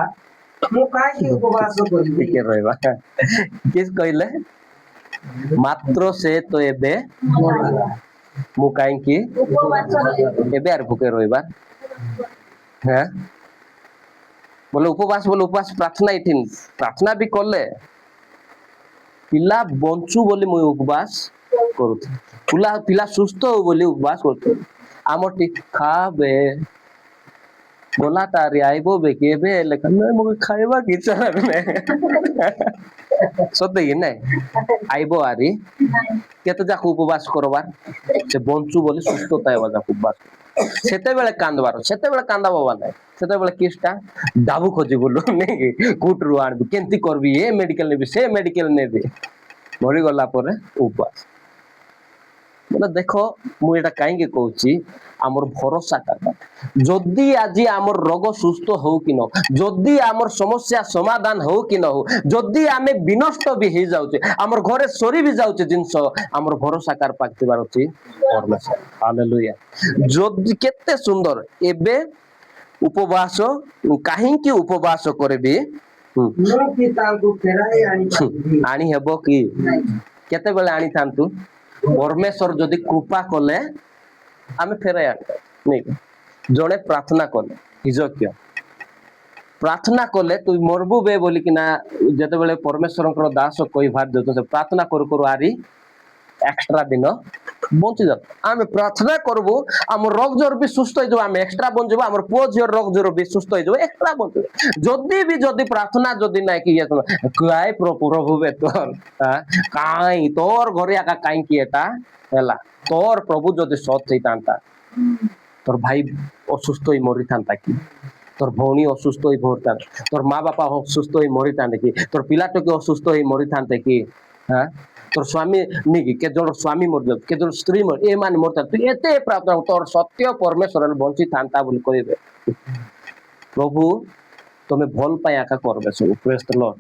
ମୁଁ କାହିଁକି ଉପବାସ କରିବି? ଟିକେ ରହିବା। କିଏ କହିଲେ? ମାତ୍ର ସେ ତ ଏବେ ମଲା। ମୁଁ କାହିଁକି ଏବେ ଆର ଭୁକେ ରହିବା? হ্যাঁ ବୋଲେ ଉପବାସ ବୋଲେ ଉପବାସ ପ୍ରାର୍ଥନା ଏଠି ପ୍ରାର୍ଥନା ବି କଲେ ପିଲା ବଞ୍ଚୁ ବୋଲି ମୁଁ ଉପବାସ କରୁଥିଲି, ପିଲା ସୁସ୍ଥ ହଉ ବୋଲି ଉପବାସ କରୁଥିଲି। ଆମର ଟିକେ ଖାବେ ଗଲା ତାରି ଆଇବ ବେ କେବେ ଲେଖା ମୁଁ ଖାଇବା ଇଚ୍ଛା ଲାଗୁନି। ସତେ କି ନାଇଁ? ଆଇବ ଆରି କେତେ ଯାକ ଉପବାସ କରବାର, ସେ ବଞ୍ଚୁ ବୋଲି ସୁସ୍ଥତା ହେବା ଯାକ ଉପବାସ। ସେତେବେଳେ କାନ୍ଦବାର, ସେତେବେଳେ କାନ୍ଦା ବାବା ନାହିଁ, ସେତେବେଳେ କିସଟା ଡାବୁ ଖୋଜି ବୁଲୁ ନାଇଁ କି, କୋଉଠରୁ ଆଣିବି, କେମିତି କରିବି, ଏ ମେଡିକାଲ ନେବି, ସେ ମେଡିକାଲ ନେବି। ମରିଗଲା ପରେ ଉପବାସ। ବୋଲେ ଦେଖ ମୁଁ ଏଇଟା କାହିଁକି କହୁଛି, ଆମର ଭରସା କାରଣ ଯଦି ଆଜି ଆମର ରୋଗ ସୁସ୍ଥ ହଉ କି ନ, ଯଦି ଆମର ସମସ୍ୟା ସମାଧାନ ହଉ କି ନ ହଉ, ଯଦି ଆମେ ବିନଷ୍ଟ ବି ହେଇଯାଉଛେ, ଆମର ଘରେ ସରି ବି ଯାଉଛି ଜିନିଷ, ଆମର ଭରସା କାହାର ପାଖେ ଥିବାର ଅଛି? ପରମେଶ୍ୱର। ହାଲେଲୁୟା। ଯଦି କେତେ ସୁନ୍ଦର ଏବେ ଉପବାସ, କାହିଁକି ଉପବାସ କରିବି? ମୁଁ କି ତାଙ୍କୁ ଫେରାଇ ଆଣିପାରିବି? ଆଣି ହେବ କି? କେତେବେଳେ ଆଣିଥାନ୍ତୁ? ପରମେଶ୍ୱର ଯଦି କୃପା କଲେ ଆମେ ଫେରାଇ ଆଣିବା ନାଇଁ? ଜଣେ ପ୍ରାର୍ଥନା କଲେ ହିଜକିୟ ପ୍ରାର୍ଥନା କଲେ ତୁ ମରବୁ ବେ ବୋଲିକିନା ଯେତେବେଳେ ପରମେଶ୍ୱରଙ୍କର ଦାସ କହି ଭାରି ଦଉଛନ୍ତି, ପ୍ରାର୍ଥନା କରୁ କରୁ ଆରି ଏକ୍ସଟ୍ରା ଦିନ ବଞ୍ଚି ଯାଉ। ଆମେ ପ୍ରାର୍ଥନା କରିବୁ ଆମ ରୋଗ ଜ୍ୱର ବି ସୁସ୍ଥ ହେଇଯିବ, ଆମେ ଏକ୍ସଟ୍ରା ବଞ୍ଚିବ, ଆମର ପୁଅ ଝିଅ ରୋଗ ଜ୍ୱର ବି ସୁସ୍ଥ ହେଇଯିବ, ଏକ୍ସଟ୍ରା ବଞ୍ଚିବ। ଯଦି ପ୍ରାର୍ଥନା ଯଦି ନାଇଁ କି କାଇଁ ପ୍ରଭୁ ବେ ତୋର କାଇଁ ତୋର ଘରେ ଆକା କାହିଁକି ଏଟା ହେଲା, ତୋର ପ୍ରଭୁ ଯଦି ସତ ହେଇଥାନ୍ତା তোর ভাই অসুস্থ হয়ে মরিথান্তা কি, তোর ভৌণী অসুস্থ হয়ে মরিথান্তা, তোর মা বাপা অসুস্থ হয়ে মরিথান্তে কি, তোর পিলাটাকে অসুস্থ হয়ে মরিথান্তে কি, হ্যাঁ তোর স্বামী নিকি কে জন স্বামী মরিযাଉ, কে জন স্ত্রী মরি, এ মানে মরিথান্তে, তুই এতে প্রার্থনা তোর সত্য পরমেশ্বর বঞ্চি থান্তা বলে কইবে। প্রভু তুমি ভাল পাই আকা করবে সব। Praise the Lord.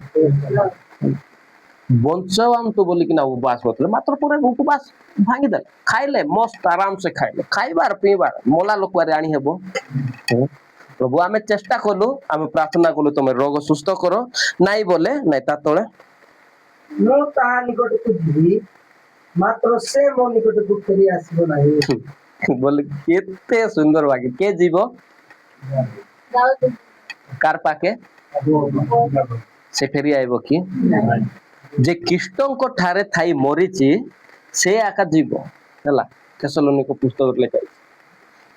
বঞ্চাওয়ান্ত বলিকিনা উপবাস করলে মাত্র পরে উপবাস ভাঙিদেলে, খাইলে মস্ত আরামসে খাইলে, খাইবার পিইবার মলা লোক আনি ହେବ। প্রভু আমি চেষ্টা কলু, আমি প্রার্থনা কলু তুমি রোগ সুস্থ করো, নাই বলে নাই তা তଳେ ମୁଁ ତାହା ନିକଟକୁ ଯିବି, ମାତ୍ର ସେ ମୋ ନିକଟକୁ ଫେରି ଆସିବ ନାହିଁ। বলে কেতে সুন্দর বাকি কে জীব কার পাকে সে ফেরি আইব কি? যে ଖ୍ରୀଷ୍ଟଙ୍କ ଠାରେ ଥାଇ ମରିଛି ସେ ଆକା ଯିବ ହେଲା। ତେସଲୋନିକ ପୁସ୍ତକରେ ଲେଖା ହେଇଛି।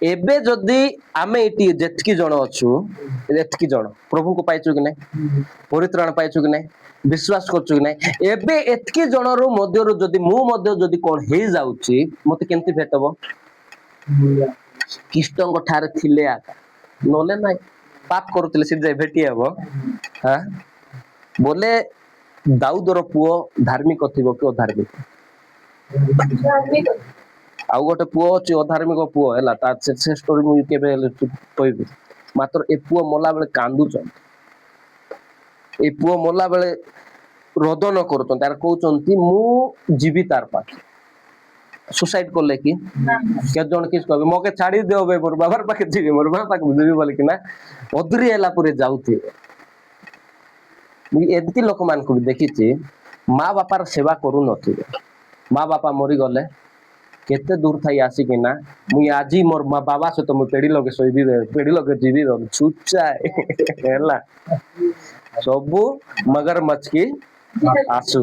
ଏବେ ଯଦି ଆମେ ଏଠି ଯେତିକି ଜଣ ଅଛୁ, ଏତିକି ଜଣ ପ୍ରଭୁଙ୍କୁ ପାଇଛୁ କି ନାଇଁ, ପରିତ୍ରାଣ ପାଇଛୁ କି ନାଇଁ, ବିଶ୍ୱାସ କରୁଛୁ କି ନାଇଁ, ଏବେ ଏତିକି ଜଣରୁ ମଧ୍ୟରୁ ଯଦି ମୁଁ ମଧ୍ୟ ଯଦି କଣ ହେଇଯାଉଛି ମତେ କେମିତି ଭେଟବ? ଖ୍ରୀଷ୍ଟଙ୍କ ଠାରେ ଥିଲେ ଆକା, ନହେଲେ ନାଇଁ ପାପ କରୁଥିଲେ ସେ ଯାଇ ଭେଟି ହବ। ବୋଲେ ଦାଉଦର ପୁଅ ଧାର୍ମିକ ଥିବ କି ଅଧାର୍ମିକ? ଆଉ ଗୋଟେ ପୁଅ ଅଛି ଅଧାର୍ମିକ ପୁଅ ହେଲା, ତା ସେ ଷ୍ଟୋରି ମୁଁ କେବେ ହେଲେ କହିବି। ମାତ୍ର ଏ ପୁଅ ମଲା ବେଳେ କାନ୍ଦୁଛନ୍ତି, ଏ ପୁଅ ମଲା ବେଳେ ରୋଦନ କରୁଛନ୍ତି, ତାର କହୁଛନ୍ତି ମୁଁ ଯିବି ତାର ପାଖେ। ସୁସାଇଡ କଲେ କି? କେତେ ଜଣ କିଛି କହିବେ ମକେ ଛାଡି ଦିଅ ବେ, ମୋର ବାବାର ପାଖେ ଯିବି, ମୋର ମା ପାଖକୁ ଯିବି ବୋଲିକି ନା ଅଧୁରି ହେଲା ପରେ ଯାଉଥିବେ। ମୁଁ ଏମିତି ଲୋକମାନଙ୍କୁ ବି ଦେଖିଛି, ମା ବାପାର ସେବା କରୁନଥିବେ, ମା ବାପା ମରିଗଲେ केते दूर थाई आसिकिना मुई आजी मोर बाबा सहित मुई पेड़ी लगे शोइबी पेड़ी लगे जीवी चुपचा ହେଲା सबू मगरमच्छ की आसु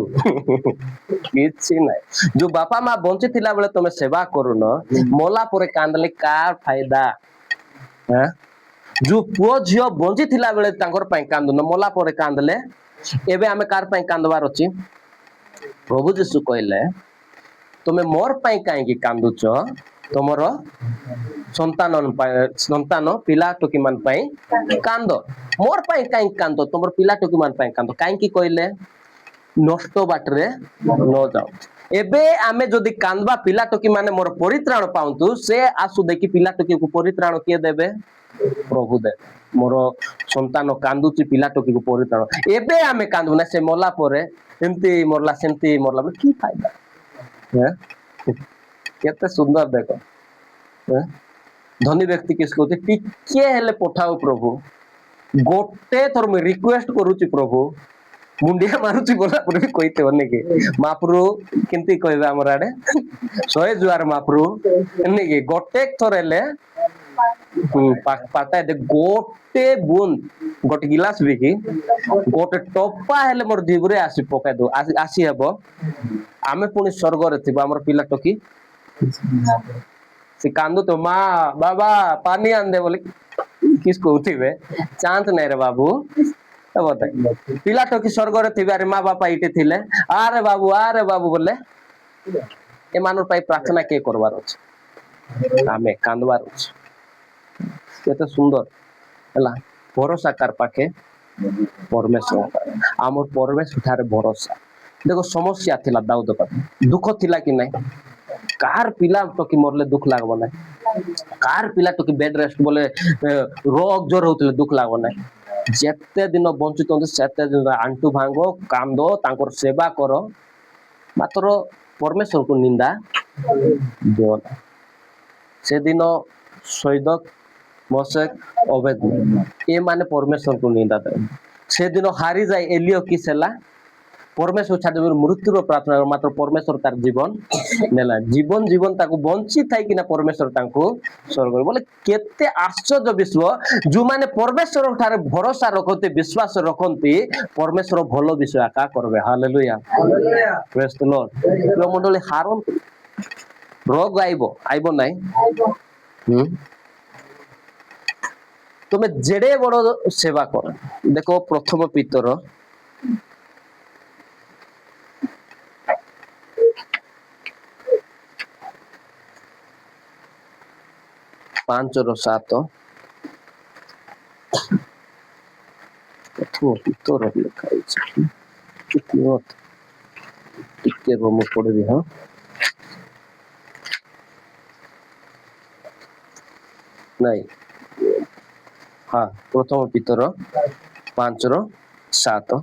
କିଛି ନାହିଁ जो बापा माँ बंची थिला बेले तमे सेवा करून मोला परे कांदले कार फायदा हैं जो पुओ झियो बंची थिला बेले तांकर पई कांदुन मोला परे कांदले एबे आमे कार पई कांदवार अछि प्रभु यीशु कहले तुमे मोर पई काहे की कांदुच तुमर संतान पिला टोकी मान पई कांद मोर पई काहे कांद तुमर पिला टोकी मान पई कांद काहे की कहले नष्ट बाटरे न जाओ एबे आमे जदि कांदबा पिला टोकी माने मोर परित्राण पाउतु से आसु देखि पिला टोकी को परित्राण किए देबे प्रभु दे मोर संतान कांदुची पिला टोकी को परित्राण एबे आमे कांदबु ना से मोला परे एमती मोरला सेमती मोरला बोले की फायदा हैं केते सुंदर देखो हैं धनी व्यक्ति किसको होते टिके हेले पठाओ प्रभु गोटे थर मैं रिक्वेस्ट करूची प्रभु मुंडिया मारुची बोला पर भी कहते होने के महाप्रभु केंती कहबे हमर आडे 100 जुआर महाप्रभु ने के गोटे थर हेले पाता दे गोटे बूंद गोटे गिलास भी की गोटे टप्पा हेले मोर जीवरे आसी पकाय दो आसी हेबो आमे पुनी स्वर्ग रे थिबा हमर पिला टोकी से कांदो तो माँ बाबा पानी आन दे बोले किसको उठिबे चांद नहीं रे बाबू बता पिला टोकी स्वर्ग रे थिबे अरे माँ बापा इटे थिले आरे बाबू बोले ए मानुर पाई प्रार्थना के करवार अछि आमे कांदवार अछि केते सुंदर हला भरोसा कर पाके परमेश्वर आमर परमेश्वर ठारे भरोसा देखो समस्या थिला दाऊद पाखे दुख थिला कि नहीं कार पिला टोकी मरले दुख लागबो ना कार पिला टोकी बेड रेस्ट बोले रोग जोर होतले दुख लागबो ना जेते दिन बंचित होते सेते दिन आंटू भांगो कांदो तांकर सेवा करो मात्र परमेश्वर को निंदा दियो ना से दिन सैदक मोशेक ओबेद ए माने परमेश्वर को निंदा दे से दिन हारी जाए एलियो किसेला परमेश्वर छाड़ मृत्युर प्रार्थना मात्र परमेश्वर तार जीवन नेला जीवन जीवन ताको बंची थाई किना परमेश्वर तांको स्वर्ग बोले केते आश्चर्य विश्व जो माने परमेश्वर ठारे भरोसा रखते विश्वास रखती परमेश्वर भलो विषय आका करबे हालेलुया प्रेज द लॉर्ड प्रिय मंडली हारन रोग आइबो नाही तुमे जेडे बड़ सेवा कर देखो प्रथम पितर 5:7 प्रथम पितर लिखा है कितनी टिके रो मु पढ़बी हां नहीं हाँ प्रथम पितर 5:7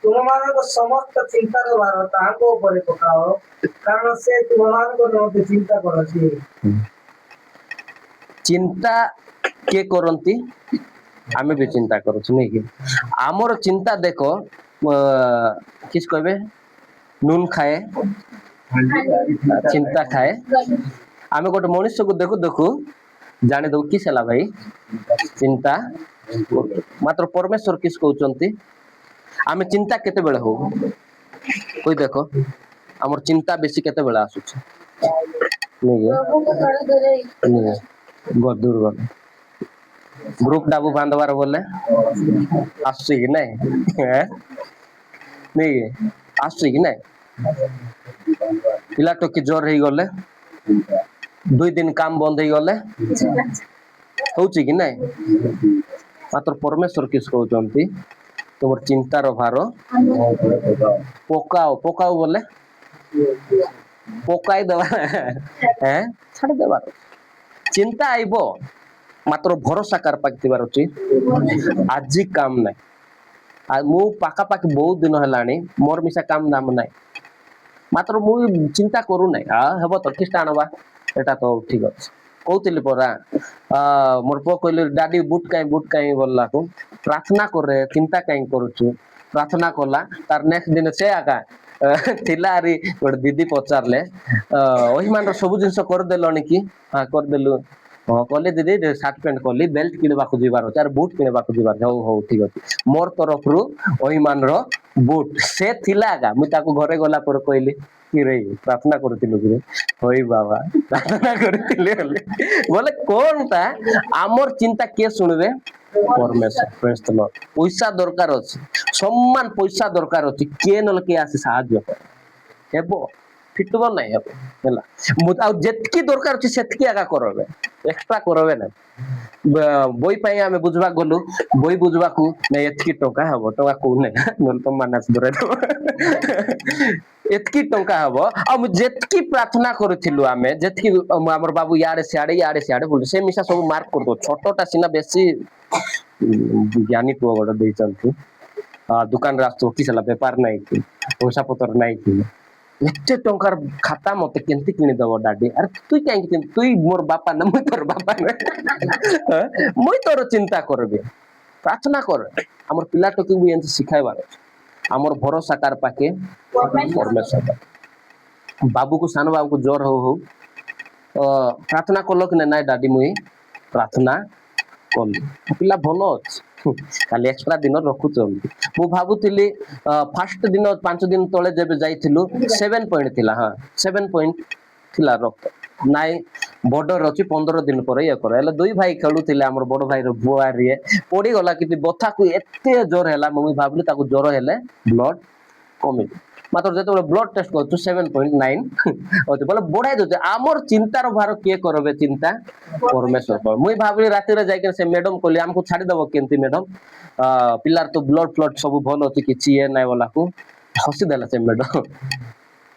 तुमମାନଙ୍କ ସମସ୍ତ ଚିନ୍ତାର ଭାର ତାହାଙ୍କ ଉପରେ ପକାଅ କାରଣ ସେ ତୁମମାନଙ୍କ ନିମନ୍ତେ ଚିନ୍ତା କରନ୍ତି चिंता के करंती आमे भी चिंता करू नहीं कि आमर चिंता देखो किस कहबे नून खाए चिंता खाए आमे गोटे मनुष्य को देखू देखू जाने दो किस है भाई चिंता मात्र परमेश्वर किस कहउचंती आमे चिंता केते बेले हो कोई देखो हमर चिंता बेसी केते बेले आसुछ नहीं गदूर गल ग्रुप डाबू बांधवार बोले आसुछ कि नहीं नहीं आसुछ कि नहीं पिला टोकी जोर ही गले 2 दिन काम बंद ही गले होची कि नहीं मात्र परमेश्वर किस कहउचंती तुम चिंतार भार पकाओ बोले पकाई देवा हैं छाड़ देवार चिंता आइबो मात्र भरोसा कर पाकिबार अछि आज काम नै आ मु पाका पाकी बहुत दिन हलानी मोर मिसा काम नाम नै मात्र मु चिंता करू नै आ हेबो तो ख्रिस्टानबा एटा तो ठीक अछि कहउतिली परा मोर पो कहले डाडी बुट काई बोलला को प्रार्थना करे चिंता काई करूछु प्रार्थना करला तार नेक्स्ट दिन से आका ଥିଲା ଆରି ଗୋଟେ ଦିଦି ପଚାରିଲେ ଅହିମାନର ସବୁ ଜିନିଷ କରିଦେଲଣି କି? ହଁ କରିଦେଲୁ। ହଁ କଲି ଦିଦି ସାର୍ଟ ପ୍ୟାଣ୍ଟ କଲି, ବେଲ୍ଟ କିଣିବାକୁ ଯିବାର ଅଛି, ଆର ବୁଟ କିଣିବାକୁ ଯିବାର ଅଛି। ହଉ ହଉ ଠିକ ଅଛି, ମୋର ତରଫରୁ ଅହିମାନର ବୁଟ ସେ ଥିଲା ଆକା। ମୁଁ ତାକୁ ଘରେ ଗଲା ପରେ କହିଲି କିରେ ପ୍ରାର୍ଥନା କରୁଥିଲୁ କିରେ? ହଇ ବାବା ପ୍ରାର୍ଥନା କରିଥିଲି ବୋଲି। ବୋଲେ କଣଟା ଆମର ଚିନ୍ତା କିଏ ଶୁଣିବେ? ପରମେଶ୍ୱର। Praise the Lord। ପଇସା ଦରକାର ଅଛି, ସମାନ ପଇସା ଦରକାର ଅଛି, କିଏ ନହେଲେ କିଏ ଆସି ସାହାଯ୍ୟ କରେ। ହେବ ଫିଟିବ ନାହିଁ ହେବ ହେଲା। ମୁଁ ଆଉ ଯେତିକି ଦରକାର ଅଛି ସେତିକି ଆକା କରବେ, ଏକ୍ସଟ୍ରା କରବେ ନାହିଁ। ବହି ପାଇଁ ଆମେ ବୁଝବାକୁ ଗଲୁ, ବହି ବୁଝବାକୁ ନାଇଁ ଏତିକି ଟଙ୍କା ହବ, ଟଙ୍କା କହୁନାହିଁ ନହେଲେ ତମ ମାନେ ଆସି ଧରେଇ ଦବ। ଏତିକି ଟଙ୍କା ହବ। ଆଉ ମୁଁ ଯେତିକି ପ୍ରାର୍ଥନା କରିଥିଲୁ, ଆମେ ଯେତିକି ଆମର ବାବୁ ଇଆଡେ ସିଆଡେ ବୋଲି ସେ ମିଶା ସବୁ ମାର୍କ କରିଦବ। ଛୋଟଟା ସିନା ବେଶୀ ଜ୍ଞାନୀ ପୁଅ ଗୋଟେ ଦେଇଛନ୍ତି। ଦୋକାନରେ ଆସୁଥିବ କି ହେଲା ବେପାର ନାହିଁ କି ପଇସା ପତ୍ର ନାହିଁ କି, ଏତେ ଟଙ୍କାର ଖାତା ମତେ କେମିତି କିଣିଦବ ଡାଡି? ଆରେ ତୁଇ କାହିଁକି ତୁଇ ମୋର ବାପା ନା ମୁଇଁ ତୋର ବାପା ନୁହେଁ? ମୁଇଁ ତୋର ଚିନ୍ତା କରିବି, ପ୍ରାର୍ଥନା କର। ଆମର ପିଲାଟିକୁ ବି ଏମିତି ଶିଖାଇବାର ଅଛି। ଆମର ଭରସା କାର ପାଖେ? ପରମେଶ୍ୱର। ବାବୁକୁ ସାନ ବାବୁକୁ ଜ୍ୱର ହଉ ହଉ ପ୍ରାର୍ଥନା କଲ କି ନାଇଁ ଡାଡି ମୁଇଁ ପ୍ରାର୍ଥନା କଲି, ପିଲା ଭଲ ଅଛି, ଖାଲି ଏକ୍ସଟ୍ରା ଦିନ ରଖୁଛନ୍ତି। ମୁଁ ଭାବୁଥିଲି ଫାଷ୍ଟ ଦିନ 5 ଦିନ ତଳେ ଯେବେ ଯାଇଥିଲୁ 7 ପଏଣ୍ଟ ଥିଲା, ହଁ 7 ପଏଣ୍ଟ ଥିଲା ରକ୍ତ ନାଇଁ, ବର୍ଡର ଅଛି 15 ଦିନ ପରେ ଇଏ କର। ହେଲେ ଦୁଇ ଭାଇ ଖେଳୁଥିଲେ, ଆମର ବଡ ଭାଇର ବୁଆରିଏ ପଡିଗଲା କିନ୍ତୁ ବଥାକୁ ଏତେ ଜୋର ହେଲା, ମୁଁ ଭାବିଲି ତାକୁ ଜ୍ୱର ହେଲେ ବ୍ଲଡ କମିଯିବ। ମାତ୍ର ଯେତେବେଳେ ବ୍ଲଡ ଟେଷ୍ଟ କରୁଛୁ 7.9 ଅଛି, ବୋଲେ ବଢାଇ ଦଉଛି। ଆମର ଚିନ୍ତାର ଭାର କିଏ କରିବେ? ଚିନ୍ତା ପରମେଶ୍ୱର। ମୁଇଁ ଭାବିଲି ରାତିରେ ଯାଇକି ସେ ମ୍ୟାଡମ କହିଲି ଆମକୁ ଛାଡିଦବ କେମିତି ମ୍ୟାଡମ, ପିଲାର ତ ବ୍ଲଡ ଫ୍ଲଡ ସବୁ ଭଲ ଅଛି, କିଛି ଇଏ ନାହିଁ ବୋଲାକୁ ହସିଦେଲା ସେ ମ୍ୟାଡମ।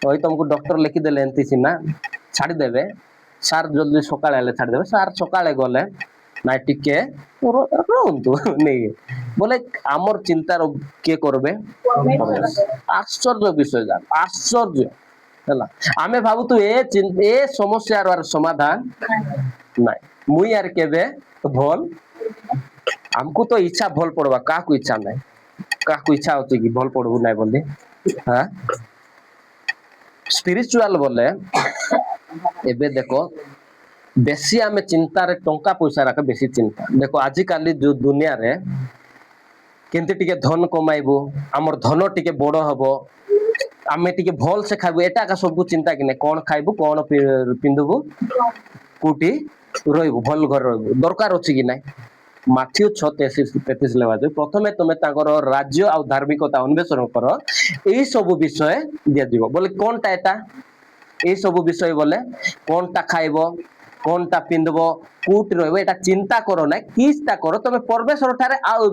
କହି ତମକୁ ଡକ୍ଟର ଲେଖିଦେଲେ ଏମିତି ସିନା ଛାଡିଦେବେ, ସାର୍ ଜଲଦି ସକାଳେ ହେଲେ ଛାଡିଦେବେ। ସାର୍ ସକାଳେ ଗଲେ ନାଇଁ ଟିକେ ରୁହନ୍ତୁ ନେଇ ବୋଲେ ଆମର ଚିନ୍ତାର କିଏ କରିବେ? ଆଶ୍ଚର୍ଯ୍ୟ ବିଷୟ ଯାକ, ଆଶ୍ଚର୍ଯ୍ୟ ହେଲା। ଆମେ ଭାବୁଛୁ ଏ ସମସ୍ୟାର ସମାଧାନ ନାଇଁ, ମୁଇଁ ଆର କେବେ ଭଲ, ଆମକୁ ତ ଇଚ୍ଛା ଭଲ ପଡବା, କାହାକୁ ଇଚ୍ଛା ନାହିଁ? କାହାକୁ ଇଚ୍ଛା ଅଛି କି ଭଲ ପଡବୁ ନାହିଁ ବୋଲି? ହଁ ସ୍ପିରିଚୁଆଲ ବୋଲେ ଏବେ ଦେଖ ବେଶୀ ଆମେ ଚିନ୍ତାରେ ଟଙ୍କା ପଇସା ରାଖ ବେଶୀ ଚିନ୍ତା। ଦେଖ ଆଜିକାଲି ଯୋଉ ଦୁନିଆରେ କେମିତି ଟିକେ ଧନ କମାଇବୁ, ଆମର ଧନ ଟିକେ ବଡ ହବ, ଆମେ ଟିକେ ଭଲ ସେ ଖାଇବୁ, ଏଟା ଏକା ସବୁ ଚିନ୍ତା କି ନାହିଁ। କଣ ଖାଇବୁ, କଣ ପିନ୍ଧିବୁ, କୋଉଠି ରହିବୁ, ଭଲ ଘରେ ରହିବୁ, ଦରକାର ଅଛି କି ନାହିଁ? ମାଥିଉ 6:33 ଲେଖା, ପ୍ରଥମେ ତମେ ତାଙ୍କର ରାଜ୍ୟ ଆଉ ଧାର୍ମିକତା ଅନ୍ୱେଷଣ କର, ଏଇ ସବୁ ବିଷୟ ଦିଆଯିବ। ବୋଲେ କଣଟା ଏଟା? ଏଇ ସବୁ ବିଷୟ ବୋଲେ କଣଟା ଖାଇବ, କଣଟା ପିନ୍ଧିବ, କୋଉଠି ରହିବ, ଏଟା ଚିନ୍ତା କର ନାହିଁ, କିଛଟା କର। ତମେ ପରମେଶ୍ୱର ଠାରେ ଆଉ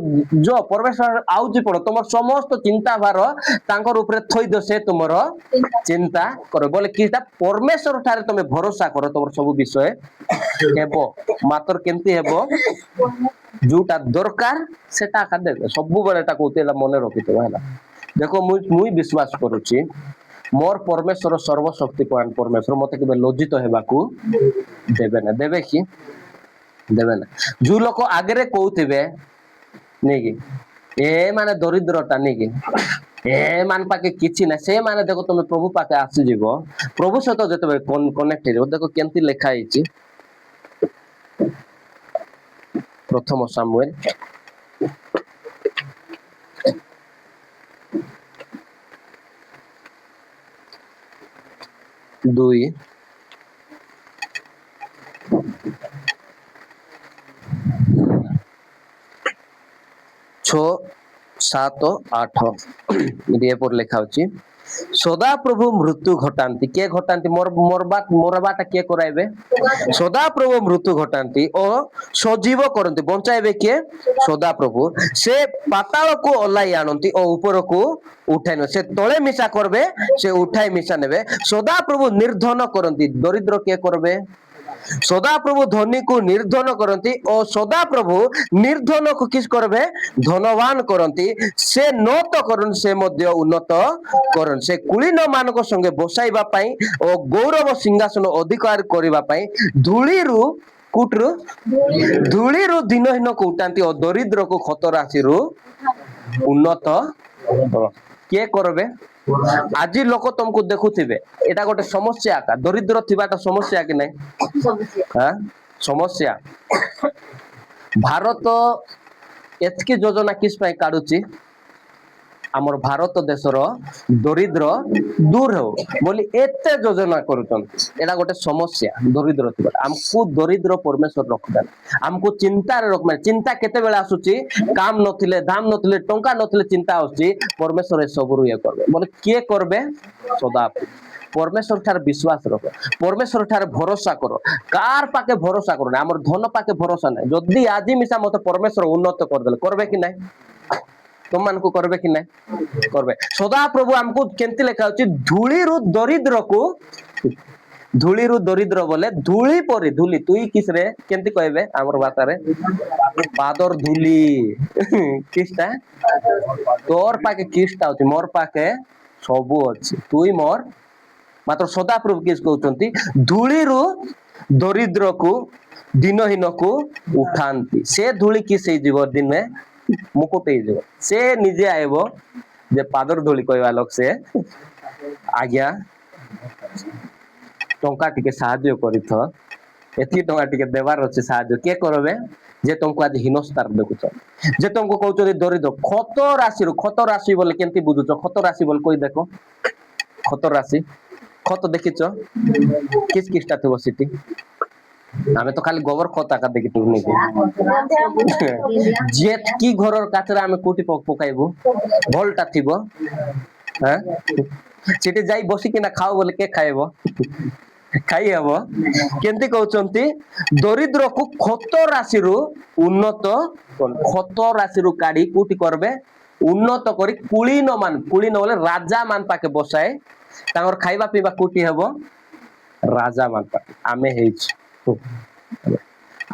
ପରମେଶ୍ୱର ଆଉଜି ପଡ, ତମର ସମସ୍ତ ଚିନ୍ତା ଭାର ତାଙ୍କର ଉପରେ ଥୋଇଦିଅ, ସେ ତୁମର ଚିନ୍ତା କର। ବୋଲେ କିଟା? ପରମେଶ୍ୱର ଠାରେ ତମେ ଭରସା କର, ତମର ସବୁ ବିଷୟ ହେବ। ମାତ୍ର କେମିତି ହେବ? ଯୋଉଟା ଦରକାର ସେଟା ଏକା ଦେବେ। ସବୁବେଳେ ଏଟା କହୁଛି, ଏଟା ମନେ ରଖିଥିବ ହେଲା। ଦେଖ ମୁଇଁ ବିଶ୍ୱାସ କରୁଛି, ମୋର ପରମେଶ୍ୱର ସର୍ବଶକ୍ତିମାନ ପରମେଶ୍ୱର ମତେ କେବେ ଲଜ୍ଜିତ ହେବାକୁ ଦେବେ ନା। ଦେବେ କି? ଦେବେ ନା। ଯୋଉ ଲୋକ ଆଗରେ କହୁଥିବେ ନେଇକି ଏ ମାନେ ଦରିଦ୍ରଟା ନେଇକି ଏମାନ ପାଖେ କିଛି ନାହିଁ, ସେମାନେ ଦେଖ ତମେ ପ୍ରଭୁ ପାଖେ ଆସିଯିବ, ପ୍ରଭୁ ସହିତ ଯେତେବେଳେ କନେକ୍ଟ ହେଇଯିବ, ଦେଖ କେମିତି ଲେଖା ହେଇଛି ପ୍ରଥମ ସାମୁଏଲ 2 6 7 8 ଏପରି ଲେଖା ଅଛି, ସଦା ପ୍ରଭୁ ମୃତ୍ୟୁ ଘଟାନ୍ତି। କିଏ ଘଟାନ୍ତି? ମରବାଟା କିଏ କରାଇବେ? ସଦା ପ୍ରଭୁ ମୃତ୍ୟୁ ଘଟାନ୍ତି ଓ ସଜୀବ କରନ୍ତି। ବଞ୍ଚାଇବେ କିଏ? ସଦା ପ୍ରଭୁ। ସେ ପାତାଳକୁ ଓହ୍ଲାଇ ଆଣନ୍ତି ଓ ଉପରକୁ ଉଠାଇ ନେବେ। ସେ ତଳେ ମିଶା କରିବେ, ସେ ଉଠାଇ ମିଶା ନେବେ। ସଦା ପ୍ରଭୁ ନିର୍ଧନ କରନ୍ତି। ଦରିଦ୍ର କିଏ କରିବେ? ସଦାପ୍ରଭୁ ଧନୀକୁ ନିର୍ଧନ କରନ୍ତି ଓ ସଦାପ୍ରଭୁ ନିର୍ଧନକୁ କିସ୍ କରିବେ? ଧନବାନ କରନ୍ତି। ସେ ନତ କରନ୍ତି, ସେ ମଧ୍ୟ ଉନ୍ନତ କରନ୍ତି। ସେ କୁଳୀନ ମାନଙ୍କ ସଙ୍ଗେ ବସାଇବା ପାଇଁ ଓ ଗୌରବ ସିଂହାସନ ଅଧିକାର କରିବା ପାଇଁ ଧୂଳିରୁ କୋଉଠରୁ? ଧୂଳିରୁ ଦିନହୀନକୁ ଉଠାନ୍ତି ଓ ଦରିଦ୍ରକୁ ଖତ ରାଶିରୁ ଉନ୍ନତ। କିଏ କରିବେ? ଆଜି ଲୋକ ତମକୁ ଦେଖୁଥିବେ, ଏଟା ଗୋଟେ ସମସ୍ୟା ଆକା, ଦରିଦ୍ର ଥିବାଟା ସମସ୍ୟା କି ନାଇଁ? ହାଁ ସମସ୍ୟା। ଭାରତ ଏତିକି ଯୋଜନା କିସ୍ ପାଇଁ କାଢୁଛି? ଆମର ଭାରତ ଦେଶର ଦରିଦ୍ର ଦୂର ହଉ ବୋଲି ଏତେ ଯୋଜନା କରୁଛନ୍ତି। ଏଟା ଗୋଟେ ସମସ୍ୟା ଦରିଦ୍ର ଥିବା। ଆମକୁ ଦରିଦ୍ର ପରମେଶ୍ୱର ରଖିଦେଲା, ଆମକୁ ଚିନ୍ତାରେ ରଖ। ଚିନ୍ତା କେତେବେଳେ ଆସୁଛି? କାମ ନଥିଲେ, ଧାମ ନଥିଲେ, ଟଙ୍କା ନଥିଲେ ଚିନ୍ତା ଆସୁଛି। ପରମେଶ୍ୱର ଏସବୁରୁ ଇଏ କରିବେ ବୋଲେ କିଏ କରିବେ? ସଦାପ୍ରଭୁ। ପରମେଶ୍ୱର ଠାରେ ବିଶ୍ୱାସ ରଖ, ପରମେଶ୍ୱର ଠାରେ ଭରସା କର। କାହାର ପାଖେ ଭରସା କରୁନି? ଆମର ଧନ ପାଖେ ଭରସା ନାହିଁ। ଯଦି ଆଜି ମିଶା ମତେ ପରମେଶ୍ୱର ଉନ୍ନତ କରିଦେଲେ, କରିବେ କି ନାଇଁ? ତୁମମାନଙ୍କୁ କରିବେ କି ନାଇଁ? କରିବେ। ସଦାପ୍ରଭୁ ଆମକୁ କେମିତି ଲେଖା ଅଛି? ଧୂଳିରୁ ଦରିଦ୍ରକୁ, ଧୂଳିରୁ ଦରିଦ୍ର ବୋଲେ ଧୂଳି ପରି, ଧୂଳି ତୁଇ କିସରେ କେମିତି କହିବେ ଆମର ଭାଷାରେ? ପାଦର ଧୂଳି। କିସଟା? ତୋର ପାଖେ କିସଟା ଅଛି, ମୋର ପାଖେ ସବୁ ଅଛି। ତୁଇ ମୋର, ମାତ୍ର ସଦାପ୍ରଭୁ କିସ୍ କହୁଛନ୍ତି? ଧୂଳିରୁ ଦରିଦ୍ରକୁ, ଦିନହୀନକୁ ଉଠାନ୍ତି। ସେ ଧୂଳି କିସ୍ ହେଇଯିବ? ଦିନେ ମୁକୁଟ ହେଇଯିବ। ସେ ନିଜେ ଆଇବ ଯେ ପାଦର ଧୂଳି କହିବା ଲୋକ ସେ, ଆଜ୍ଞା ଟଙ୍କା ଟିକେ ସାହାଯ୍ୟ କରିଥ, ଏତିକି ଟଙ୍କା ଟିକେ ଦେବାର ଅଛି ସାହାଯ୍ୟ। କିଏ କରିବେ? ଯେ ତମକୁ ଆଜି ହୀନସ୍ତାର ଦେଖୁଛ, ଯେ ତମକୁ କହୁଛନ୍ତି ଦରିଦ୍ର। ଖତ ରାଶିରୁ, ଖତ ରାଶି ବୋଲେ କେମିତି ବୁଝୁଛ? ଖତ ରାଶି ବୋଲେ କହି ଦେଖ। ଖତ ରାଶି, ଖତ ଦେଖିଛ? କିସ୍ କିସଟା ଥିବ ସେଠି? ଆମେ ତ ଖାଲି ଗୋବର ଖତ ଆକା ଦେଖିଥିବୁ ନାଇକି? ଯେତକି ଘରର କାଚରେ ଆମେ କୋଉଠି ପକାଇବୁ? ଭଲଟା ଥିବ। ହାଁ ସେଠି ଯାଇ ବସିକିନା ଖାଅ ବୋଲେ କିଏ ଖାଇବ? ଖାଇ ହବ? କେମିତି କହୁଛନ୍ତି? ଦରିଦ୍ରକୁ ଖତ ରାଶିରୁ ଉନ୍ନତ, ଖତ ରାଶିରୁ କାଢି କୋଉଠି କରିବେ? ଉନ୍ନତ କରି କୁଳୀନ ମାନ, କୁଳୀନ ବୋଲେ ରାଜା ମାନ ପାଖେ ବସାଏ। ତାଙ୍କର ଖାଇବା ପିଇବା କୋଉଠି ହବ? ରାଜା ମାନ ପାଖେ। ଆମେ ହେଇଛୁ,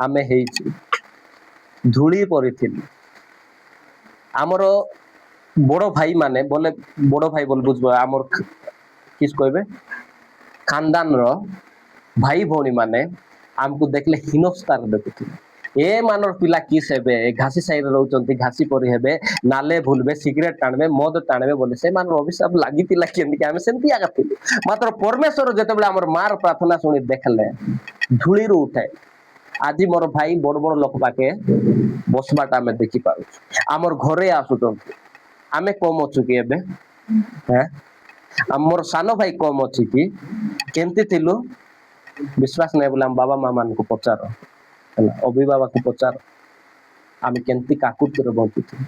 ଆମେ ହେଇଛୁ ଧୂଳି ପଡିଥିଲି। ଆମର ବଡ ଭାଇ ମାନେ ବୋଲେ, ବଡ ଭାଇ ବୋଲେ ବୁଝବ ଆମର କିସ୍ କହିବେ? ଖାନଦାନର ଭାଇ ଭଉଣୀ ମାନେ ଆମକୁ ଦେଖିଲେ ହୀନସ୍ତାର ଦେଖୁଥିଲେ। ଏ ମାନର ପିଲା କିସ୍ ହେବେ? ଘାସି ସାହିରେ ରହୁଛନ୍ତି, ଘାସି ପରି ହେବେ, ନାଲେ ଭୁଲବେ, ସିଗରେଟ ଟାଣିବେ, ମଦ ଟାଣିବେ ବୋଲି ସେମାନଙ୍କର ଅଭିଶାପ ଲାଗିଥିଲା। କେମିତି? ଆମେ ସେମିତି ଆକା ଥିଲୁ। ମାତ୍ର ପରମେଶ୍ୱର ଯେତେବେଳେ ଆମର ମାର ପ୍ରାର୍ଥନା ଶୁଣି ଦେଖିଲେ, ଧୂଳିରୁ ଉଠାଏ। ଆଜି ମୋର ଭାଇ ବଡ ବଡ ଲୋକ ପାଖେ ବସବାଟା ଆମେ ଦେଖିପାରୁଛୁ। ଆମର ଘରେ ଆସୁଛନ୍ତି। ଆମେ କମ ଅଛୁ କି ଏବେ? ଆମର ସାନ ଭାଇ କମ ଅଛି କି? କେମିତି ଥିଲୁ? ବିଶ୍ୱାସ ନାହିଁ ବୋଲେ ଆମ ବାବା ମା ମାନଙ୍କୁ ପଚାର, ହେଲା, ଅଭିଭାବକକୁ ପଚାର। ଆମେ କେମିତି କାକୁତିରେ ବଞ୍ଚୁଥିଲୁ,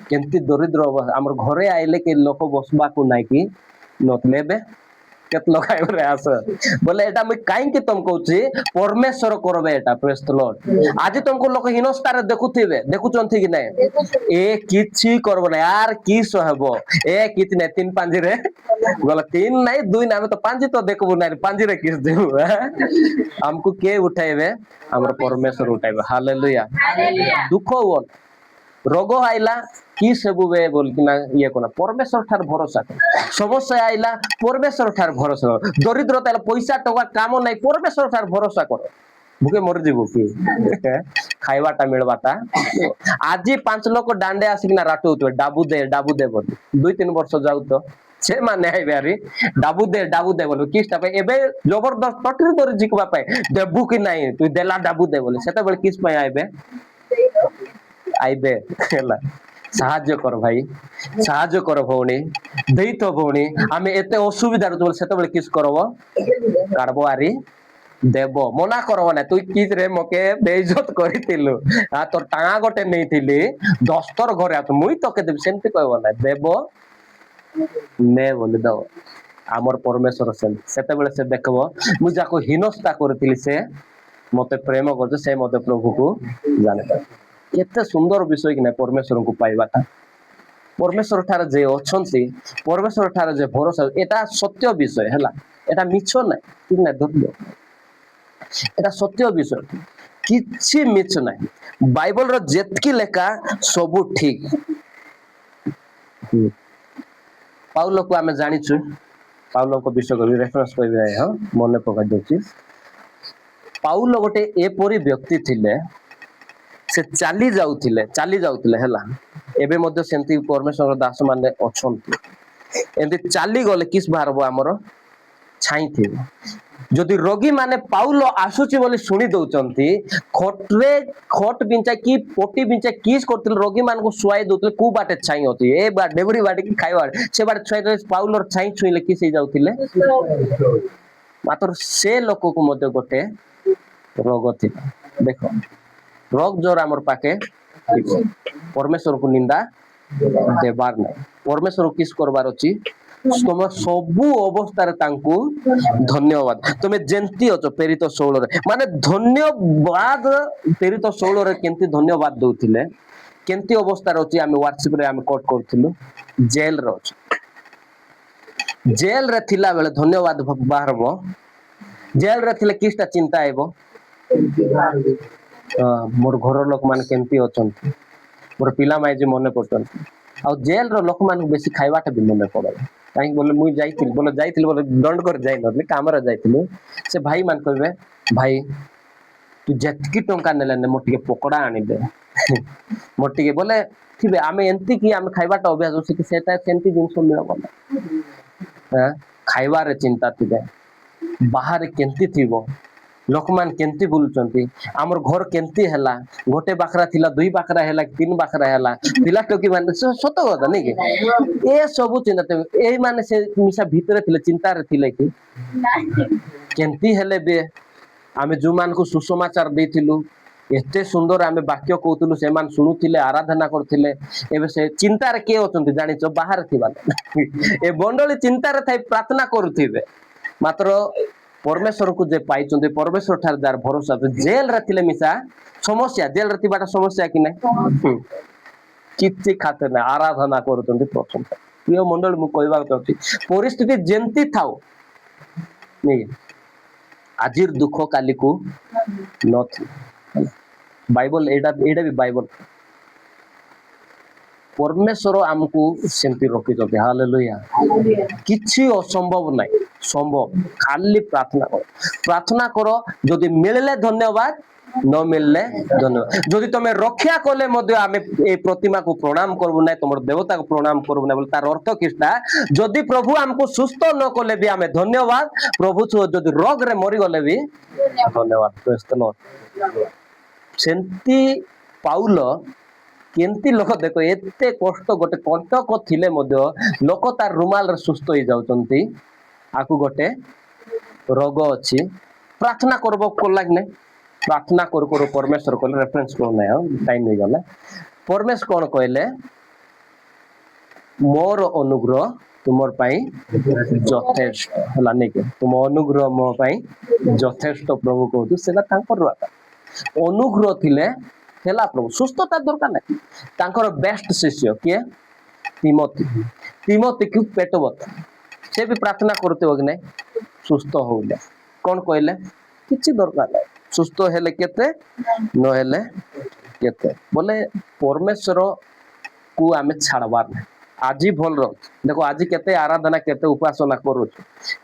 କେମିତି ଦରିଦ୍ର। ଆମର ଘରେ ଆଇଲେ କି ଲୋକ ବସବାକୁ ନାଇଁ କି ନଥିଲେ। ଏବେ କେତେ ଲୋକ ଆଇବରେ ଆସ ବୋଲେ ଏଟା ମୁଇଁ କାହିଁକି ତମକୁ କହୁଛି? ପରମେଶ୍ୱର କରବେ ଏଟା। ପ୍ରେଜ୍ ଦ ଲର୍ଡ। ଆଜି ତମକୁ ଲୋକ ହୀନସ୍ତାରେ ଦେଖୁଥିବେ, ଦେଖୁଛନ୍ତି କି ନାଇଁ? ଏ କିଛି କରବ ନାଇଁ, ଆର କିସ ହବ? ଏ କିଛି ନାଇଁ, ତିନ ପାଞ୍ଜିରେ ଗଲା। ତିନ ନାଇଁ, ଦୁଇ ନାଇଁ, ଆମେ ତ ପାଞ୍ଜି ତ ଦେଖବୁ ନାଇଁ, ପାଞ୍ଜିରେ କିସ ଦେବୁ? ଆମକୁ କିଏ ଉଠାଇବେ? ଆମର ପରମେଶ୍ୱର ଉଠାଇବେ। ହାଲେଲୁୟା। ଦୁଃଖ ହୁଅ, ରୋଗ ଆଇଲା, କି ସବୁ ବେ ବୋଲିକିନା ଇଏ କଲା, ପରମେଶ୍ୱର ଠାରେ ଭରସା କର। ସମସ୍ୟା ଆଇଲା, ପରମେଶ୍ୱର ଠାରେ ଭରସା କର। ଦରିଦ୍ରତା ହେଲା, ପଇସା ଟଙ୍କା କାମ ନାହିଁ, ପରମେଶ୍ୱର ଠାରେ ଭରସା କର। ଭୁକେ ମରିଯିବୁ କି? ଖାଇବାଟା ମିଳବାଟା। ଆଜି 5 ଲୋକ ଦାଣ୍ଡେ ଆସିକିନା ରାଟୁଥିବେ, ଡାବୁ ଦେ, ଡାବୁ ଦେ ବୋଲି। 2-3 ବର୍ଷ ଯାଉ ତ ସେମାନେ ଆଇବେ ଆରି ଡାବୁ ଦେ ବୋଲି। କିସଟା ପାଇଁ? ଏବେ ଜବରଦସ୍ତ ପଟିରେ ଧରି ଝିକବା ପାଇଁ, ଦେବୁ କି ନାହିଁ, ତୁ ଦେଲା ଡାବୁ ଦେ ବୋଲି। ସେତେବେଳେ କିସ ପାଇଁ ଆଇବେ? ଆଇବେ, ହେଲା। ସାହାଯ୍ୟ କର ଭାଇ, ସାହାଯ୍ୟ କର ଭଉଣୀ, ଦେଇଥ ଭଉଣୀ। ଆମେ ଏତେ ଅସୁବିଧାରେ ସେତେବେଳେ କିସ କରବ? କାଢବ ଆରି ଦେବ। ମନା କରବ ନା, ତୁଇ କିସରେ ମକେ ବେଇଜ୍ଜତ କରିଥିଲୁ, ତୋର ଟାଣା ଗୋଟେ ନେଇଥିଲି, ଦସ୍ତର ଘରେ ଆସ, ମୁଇଁ ତକେ ଦେବି, ସେମିତି କହିବ ନା। ଦେବ, ନେ ବୋଲି ଦବ। ଆମର ପରମେଶ୍ୱର ସେମିତି। ସେତେବେଳେ ସେ ଦେଖିବ, ମୁଁ ଯାକୁ ହୀନସ୍ତା କରିଥିଲି ସେ ମତେ ପ୍ରେମ କରୁଛି, ସେ ମତେ ପ୍ରଭୁକୁ ଜାଣିପାରେ। କେତେ ସୁନ୍ଦର ବିଷୟ କି ନାହିଁ ପରମେଶ୍ୱରଙ୍କୁ ପାଇବାଟା। ପରମେଶ୍ୱର ଠାରେ ଯେ ଅଛନ୍ତି, ପରମେଶ୍ୱର ଠାରେ ଯେ ଭରସା, ଏଟା ସତ୍ୟ ବିଷୟ, ହେଲା। ଏଟା ମିଛ ନାହିଁ, ଠିକ ନାହିଁ? ଧରିଲ, ଏଟା ସତ୍ୟ ବିଷୟ, କିଛି ମିଛ ନାହିଁ। ବାଇବଲର ଯେତିକି ଲେଖା ସବୁ ଠିକ। ପାଉଲକୁ ଆମେ ଜାଣିଛୁ, ପାଉଲଙ୍କ ବିଷୟ କରି ରେଫରେନ୍ସ କରିବି, ହଁ ମନେ ପକାଇ ଦଉଛି। ପାଉଲ ଗୋଟେ ଏପରି ବ୍ୟକ୍ତି ଥିଲେ, ସେ ଚାଲି ଯାଉଥିଲେ, ହେଲା। ଏବେ ମଧ୍ୟ ସେମିତି ପରମେଶ୍ୱର ଦାସ ମାନେ ଅଛନ୍ତି। एमती चली गले किस बाहर आमर छाई थी जदि रोगी माने पाउल आसुची बोली शुणी दउचंती खटरे खट बिंचा की पोटी बिंचा किस करथिल रोगी मान को सुआई दउतले कु बाटे छाई होती ए बा डेबड़ी बाटे की खाइबा से बाटे छुई पाउल और छाई छुईले किस जाउतिले मात्र से लोक को मध्य गोटे रोग थी देखो रोग जोर आमर पाके परमेश्वर को निंदा देबार नहीं परमेश्वर किस करबार अछि तुम सबु अवस्था धन्यवाद तुम जेंती अच प्रेरित 16 माने धन्यवाद प्रेरित 16 केंती धन्यवाद दउथिले केंती अवस्था अछि आमे व्हाट्सएप रे आमे कोट करथिलु जेल रे अछि जेल रे थिला बेले धन्यवाद बाहरबो जेल रे थिले किसटा चिंता आइबो मोर घर लोक मान केंती अछंती मोर पिला माई जे मने पड़तंती आ जेल रो लोक मान बेसी खाइबाटा भी मने पड़े काहे बोले मुई जाइतिल बोले दंड कर जाई नथले कामरा जाइतिल से भाई मान कहबे भाई तू जतकी टंका नेले ने मोटिके पकोड़ा आनी दे मोटिके बोले थिबे आमे एंती की आमे खाइबाटा अभ्यास होसी कि सेटा सेंती जिंस मिलबो ना खाइबा रे चिंता थिबे बाहर केंती थिबो लोकमान केंती बुलचंती हमर घर केंती हैला गोटे बाखरा थिला दुई बाखरा हैला तीन बाखरा हैला पिला टोकी माने सत कथा नै कि ए सब चिंता ए माने से मिसा भीतर थिले चिंता रे थिले कि केंती हेले बे आमे जुमान को सुसमाचार देथिलु एते सुंदर आमे वाक्य कहतलु से मान सुनुथिले आराधना करथिले एबे से चिंता रे के होचंती जानिचो बाहर थिबा ए बंडली चिंता रे थाई प्रार्थना करूथिबे मात्र परमेश्वर को जे पाइचंती परमेश्वर ठार जार भरोसा जेल रे थिले मिसा समस्या जेल रे थिबाटा समस्या कि नै किछि खाते ना आराधना करूचंती प्रथम प्रिय मंडल मु कहबा चाहती परिस्थिति जेंती थाउ नै आजिर दुख काली को नथि बाइबल एडा भी बाइबल परमेश्वर आमको सेंती रखी जते हालेलुया किछि असंभव नहीं संभव खाली प्रार्थना करो जदि मिलले धन्यवाद न मिलले धन्यवाद जदि तुम रक्षा कले मध्य आमे ए प्रतिमा को प्रणाम करबो नै तुमर देवता को प्रणाम करबो नै बोल तार अर्थ किछटा जदि प्रभु हमको सुस्थ न कले भी आमे धन्यवाद प्रभु छो जदि रोग रे मरि गले भी धन्यवाद प्रेज द लॉर्ड सेंती पाउल केंती लोक देखो एते कष्ट गोटे कंटक थिले मध्य लोक तार रुमाल रे सुस्थ हो जाउचंती आकु गोटे रोग अछि प्रार्थना करबो को लाग नै प्रार्थना कर कर परमेश्वर कहले रेफरेंस को नै टाइम नै गला परमेश्वर कोन कहले मोर अनुग्रह तुमर पाई यथेष्ट हला नै के तुम अनुग्रह मो पाई यथेष्ट प्रभु कहतु सेला तांकर रुआता अनुग्रह थिले हेला प्रभु सुस्थता दरकार नै तांकर बेस्ट शिष्य के तिमोथी को पेटवत से भी प्रार्थना करते हो कि नै सुस्थ होले कोन कहले किछि दरकार नै सुस्थ हेले केते न हेले केते बोले परमेश्वर को आमे छाड़बार नै आजी भल रो देखो आजी केते आराधना केते उपासना करू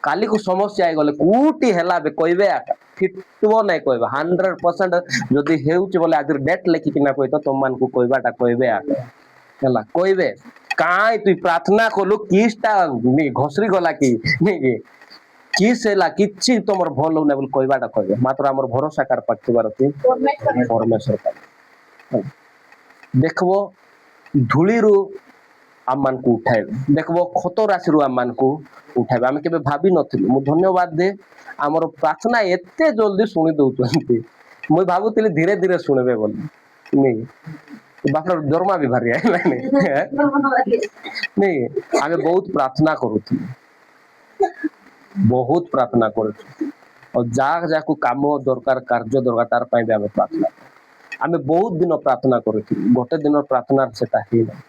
काली को समस्या आइ गले कुटी हेला बे कहबे आका फिटबो नै कहबे 100% जदी हेउच बोले आज डेट लेखि किना कहतो तुम मान को कहबाटा कहबे आका हेला कहबे काई तू प्रार्थना कलु किसटा घसरी गला कि नै किस हेला किछि तमर भल नै बोल कहबाटा कहबे मात्र हमर भरोसा कर पक्तिबार अछि परमेश्वर पर देखबो धूली रु आम मान को उठाइबे देखबो खत राशि रु आम मान को उठाइबे आमे केबे भाबी नथिलु मु धन्यवाद दे हमर प्रार्थना एते जल्दी सुनि दउचंती मु भाबुतिले धीरे धीरे सुनबे बोली नै बापर दरमा भी भारी आइला नै आमे बहुत प्रार्थना करूथि बहुत प्रार्थना करूथि और जाको काम दरकार कार्य दरकार तार पई भी आमे प्रार्थना आमे बहुत दिन प्रार्थना करूथि गोटे दिन प्रार्थना सेटा हे नै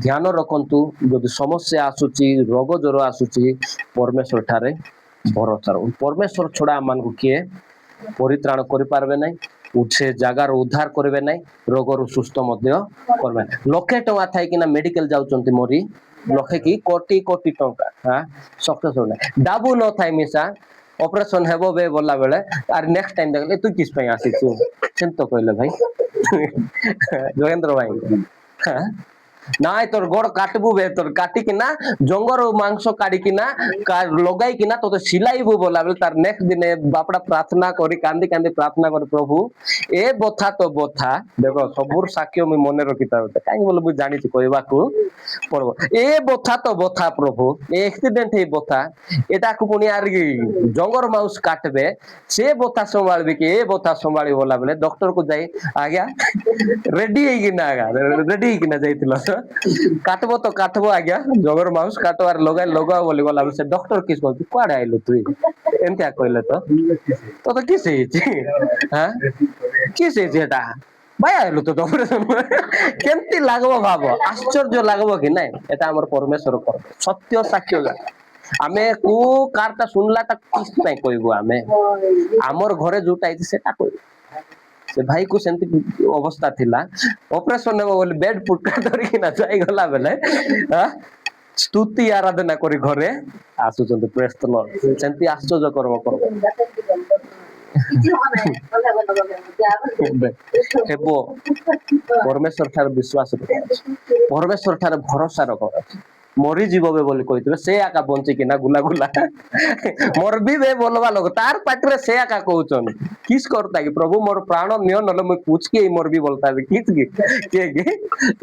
ध्यान रखंतु जदि समस्या आसुची रोग ज्वर आसुची परमेश्वर ठारे भरोसा परमेश्वर छोड़ा मान को किए परित्राण करि पारबे नै उठे जगार उद्धार करबे नै रोग रु सुस्थ मध्य करबे लखे टका थाई किना मेडिकल जाउचंती मोरी लखे की कोटी कोटी टका हां सक्सेस हो नै दाबू न थाई मिसा ऑपरेशन हेबो बे बोला बेले आर नेक्स्ट टाइम देखले तू किस पे आसी तू सेंतो कहले भाई जोगेंद्र भाई हां ନାଇଁ ତୋର ଗୋଡ କାଟବୁ ବେ ତୋର କାଟିକିନା ଜଙ୍ଗର ମାଂସ କାଢିକିନା ଲଗାଇକିନା ତୋତେ ସିଲାଇବୁ ବୋଲା ବେଲେ ତାର ନେକ୍ସଟ ଦିନେ ବାପଡା ପ୍ରାର୍ଥନା କରି କାନ୍ଦି କାନ୍ଦି ପ୍ରାର୍ଥନା କରି ପ୍ରଭୁ ଏ ବଥା ତ ବଥା ଦେଖ ସବୁର ସାକ୍ଷ୍ୟ ମୁଁ ମନେ ରଖିଥା କାହିଁକି ବୋଲେ ମୁଁ ଜାଣିଛି କହିବାକୁ ପଡବ ଏ ବଥା ତ ବଥା ପ୍ରଭୁ ଏ ଆକ୍ସିଡେଣ୍ଟ ହେଇ ବଥା ଏଟାକୁ ପୁଣି ଆରିକି ଜଙ୍ଗର ମାଉସ କାଟବେ ସେ ବଥା ସମ୍ଭାଳିବି କି ଏ ବଥା ସମ୍ଭାଳିବ ବୋଲା ବେଲେ ଡକ୍ଟର କୁ ଯାଇ ଆଜ୍ଞା ରେଡି ହେଇକିନା ଆଜ୍ଞା ରେଡି ହେଇକିନା ଯାଇଥିଲ କାଟବ ତ କାଟବ ଆଜ୍ଞା ଜଙ୍ଗର ମାଉସ କାଟବାର ଲଗାଅ ବୋଲି ଗଲା ସେ ଡକ୍ଟର କିସ କହୁଛି କୁଆଡେ ଆଇଲୁ ତୁଇ ଏମିତିଆ କହିଲେ ତ ତତେ କିସ ହେଇଛି ହଁ କିସ ହେଇଛି ଏଟା ଭାଇ ଆଇଲୁ ତ ଅପରେସନ କେମତି ଲାଗବ ଭାବ ଆଶ୍ଚର୍ଯ୍ୟ ଲାଗବ କି ନାଇଁ ଏଟା ଆମର ପରମେଶ୍ୱର କର୍ମ ସତ୍ୟ ସାକ୍ଷ୍ୟ ଆମେ କୋଉ କାରଟା ଶୁଣିଲାଟା କିସ ପାଇଁ କହିବୁ ଆମେ ଆମର ଘରେ ଯୋଉଟା ହେଇଛି ସେଟା କହିବୁ ସେ ଭାଇ କୁ ସେମିତି ଅବସ୍ଥା ଥିଲା ଅପରେସନ ହେବ ବୋଲି ବେଡ ପୁଟକା ଧରିକିନା ଯାଇଗଲା ବେଲେ ସ୍ତୁତି ଆରାଧନା କରି ଘରେ ଆସୁଛନ୍ତି ପ୍ରେସ୍ ଦ ଲର୍ଡ ସେମିତି ଆଶ୍ଚର୍ଯ୍ୟ କର୍ମ କରବ ହେବ ପରମେଶ୍ୱର ଠାରେ ବିଶ୍ୱାସ ରଖ ପରମେଶ୍ୱର ଠାରେ ଭରସା ରଖ ମରିଯିବ ବେ ବୋଲି କହିଥିବେ ସେ ଆକା ବଞ୍ଚିକିନା ଗୁଲା ମରବିବେ ବୋଲବା ଲୋକ ତାର ପାଟିରେ ସେ ଆକା କହୁଛନ୍ତି କିସ କରତା କି ପ୍ରଭୁ ମୋର ପ୍ରାଣ ନିଅ ନହେଲେ ମୁଇଁ ପୁଚକି ମରବି ବୋଲତା କିସ କିଏ କି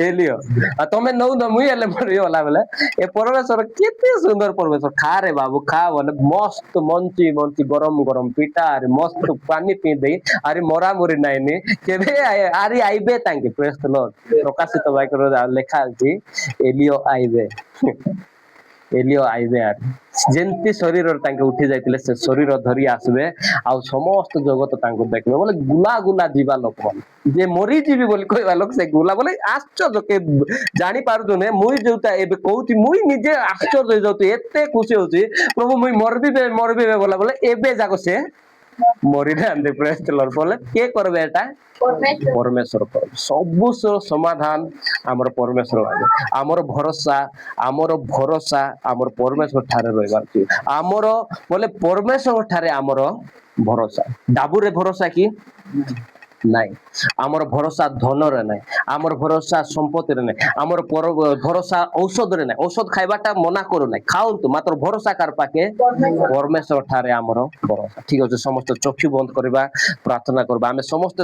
ଏଲିଅ ଆଉ ତମେ ନଉନ ମୁଇଁ ହେଲେ ମରିଗଲା ବେଲେ ଏ ପରମେଶ୍ୱର କେତେ ସୁନ୍ଦର ପରମେଶ୍ୱର ଖାରେ ବାବୁ ଖା ବୋଲେ ମସ୍ତ ମଞ୍ଚି ଗରମ ପିଟା ଆରେ ମସ୍ତ ପାନି ପିଇ ଦେଇ ଆରେ ମରାମରି ନାଇନି କେବେ ଆରି ଆଇବେ ତାଙ୍କେ ପ୍ରେସ୍ ଦ ଲର୍ଡ ପ୍ରକାଶିତ ବାକ୍ୟରେ ଲେଖା ଅଛି ଏଲିଓ ଆଇବେ ଏଲିଓ ଆଇବେ ଆରେ ଯେମିତି ଶରୀରରେ ତାଙ୍କେ ଉଠି ଯାଇଥିଲେ ସେ ଶରୀର ଧରି ଆସିବେ ଆଉ ସମସ୍ତ ଜଗତ ତାଙ୍କୁ ଦେଖିବେ ବୋଲେ ଗୁଲା ଯିବା ଲୋକମାନେ ଯେ ମରିଯିବି ବୋଲି କହିବା ଲୋକ ସେ ଗୁଲା ବୋଲେ ଆଶ୍ଚର୍ଯ୍ୟ କେ ଜାଣି ପାରୁଛୁନେ ମୁଇଁ ଯୋଉଟା ଏବେ କହୁଛି ମୁଇଁ ନିଜେ ଆଶ୍ଚର୍ଯ୍ୟ ହେଇଯାଉଛି ଏତେ ଖୁସି ହଉଛି ପ୍ରଭୁ ମୁଇଁ ମରବିବେ ବୋଲା ବୋଲେ ଏବେ ଯାକ ସେ ମରିନାହାନ୍ତି ପ୍ରେସ୍ ଦ ଲର୍ଡ ବୋଲେ କିଏ କରିବେ ଏଟା ପରମେଶ୍ୱର କରିବେ ସବୁ ସମାଧାନ ଆମର ପରମେଶ୍ୱର ଆମର ଭରସା ଆମର ପରମେଶ୍ୱର ଠାରେ ରହିବାର ଅଛି ଆମର ବୋଲେ ପରମେଶ୍ୱର ଠାରେ ଆମର ଭରସା ଡାବୁରେ ଭରସା କି ନାଇଁ ଆମର ଭରସା ଧନରେ ନାହିଁ ଆମର ଭରସା ସମ୍ପତ୍ତିରେ ନାହିଁ ଆମର ଭରସା ଔଷଧରେ ନାହିଁ ଔଷଧ ଖାଇବାଟା ମନା କରୁନାହିଁ ଖାଆନ୍ତୁ ମାତ୍ର ଭରସା କାର ପାଖେ ପରମେଶ୍ୱର ଠାରେ ଆମର ଭରସା ଠିକ ଅଛି ସମସ୍ତେ ଚକ୍ଷୁ ବନ୍ଦ କରିବା ପ୍ରାର୍ଥନା କରିବା ଆମେ ସମସ୍ତେ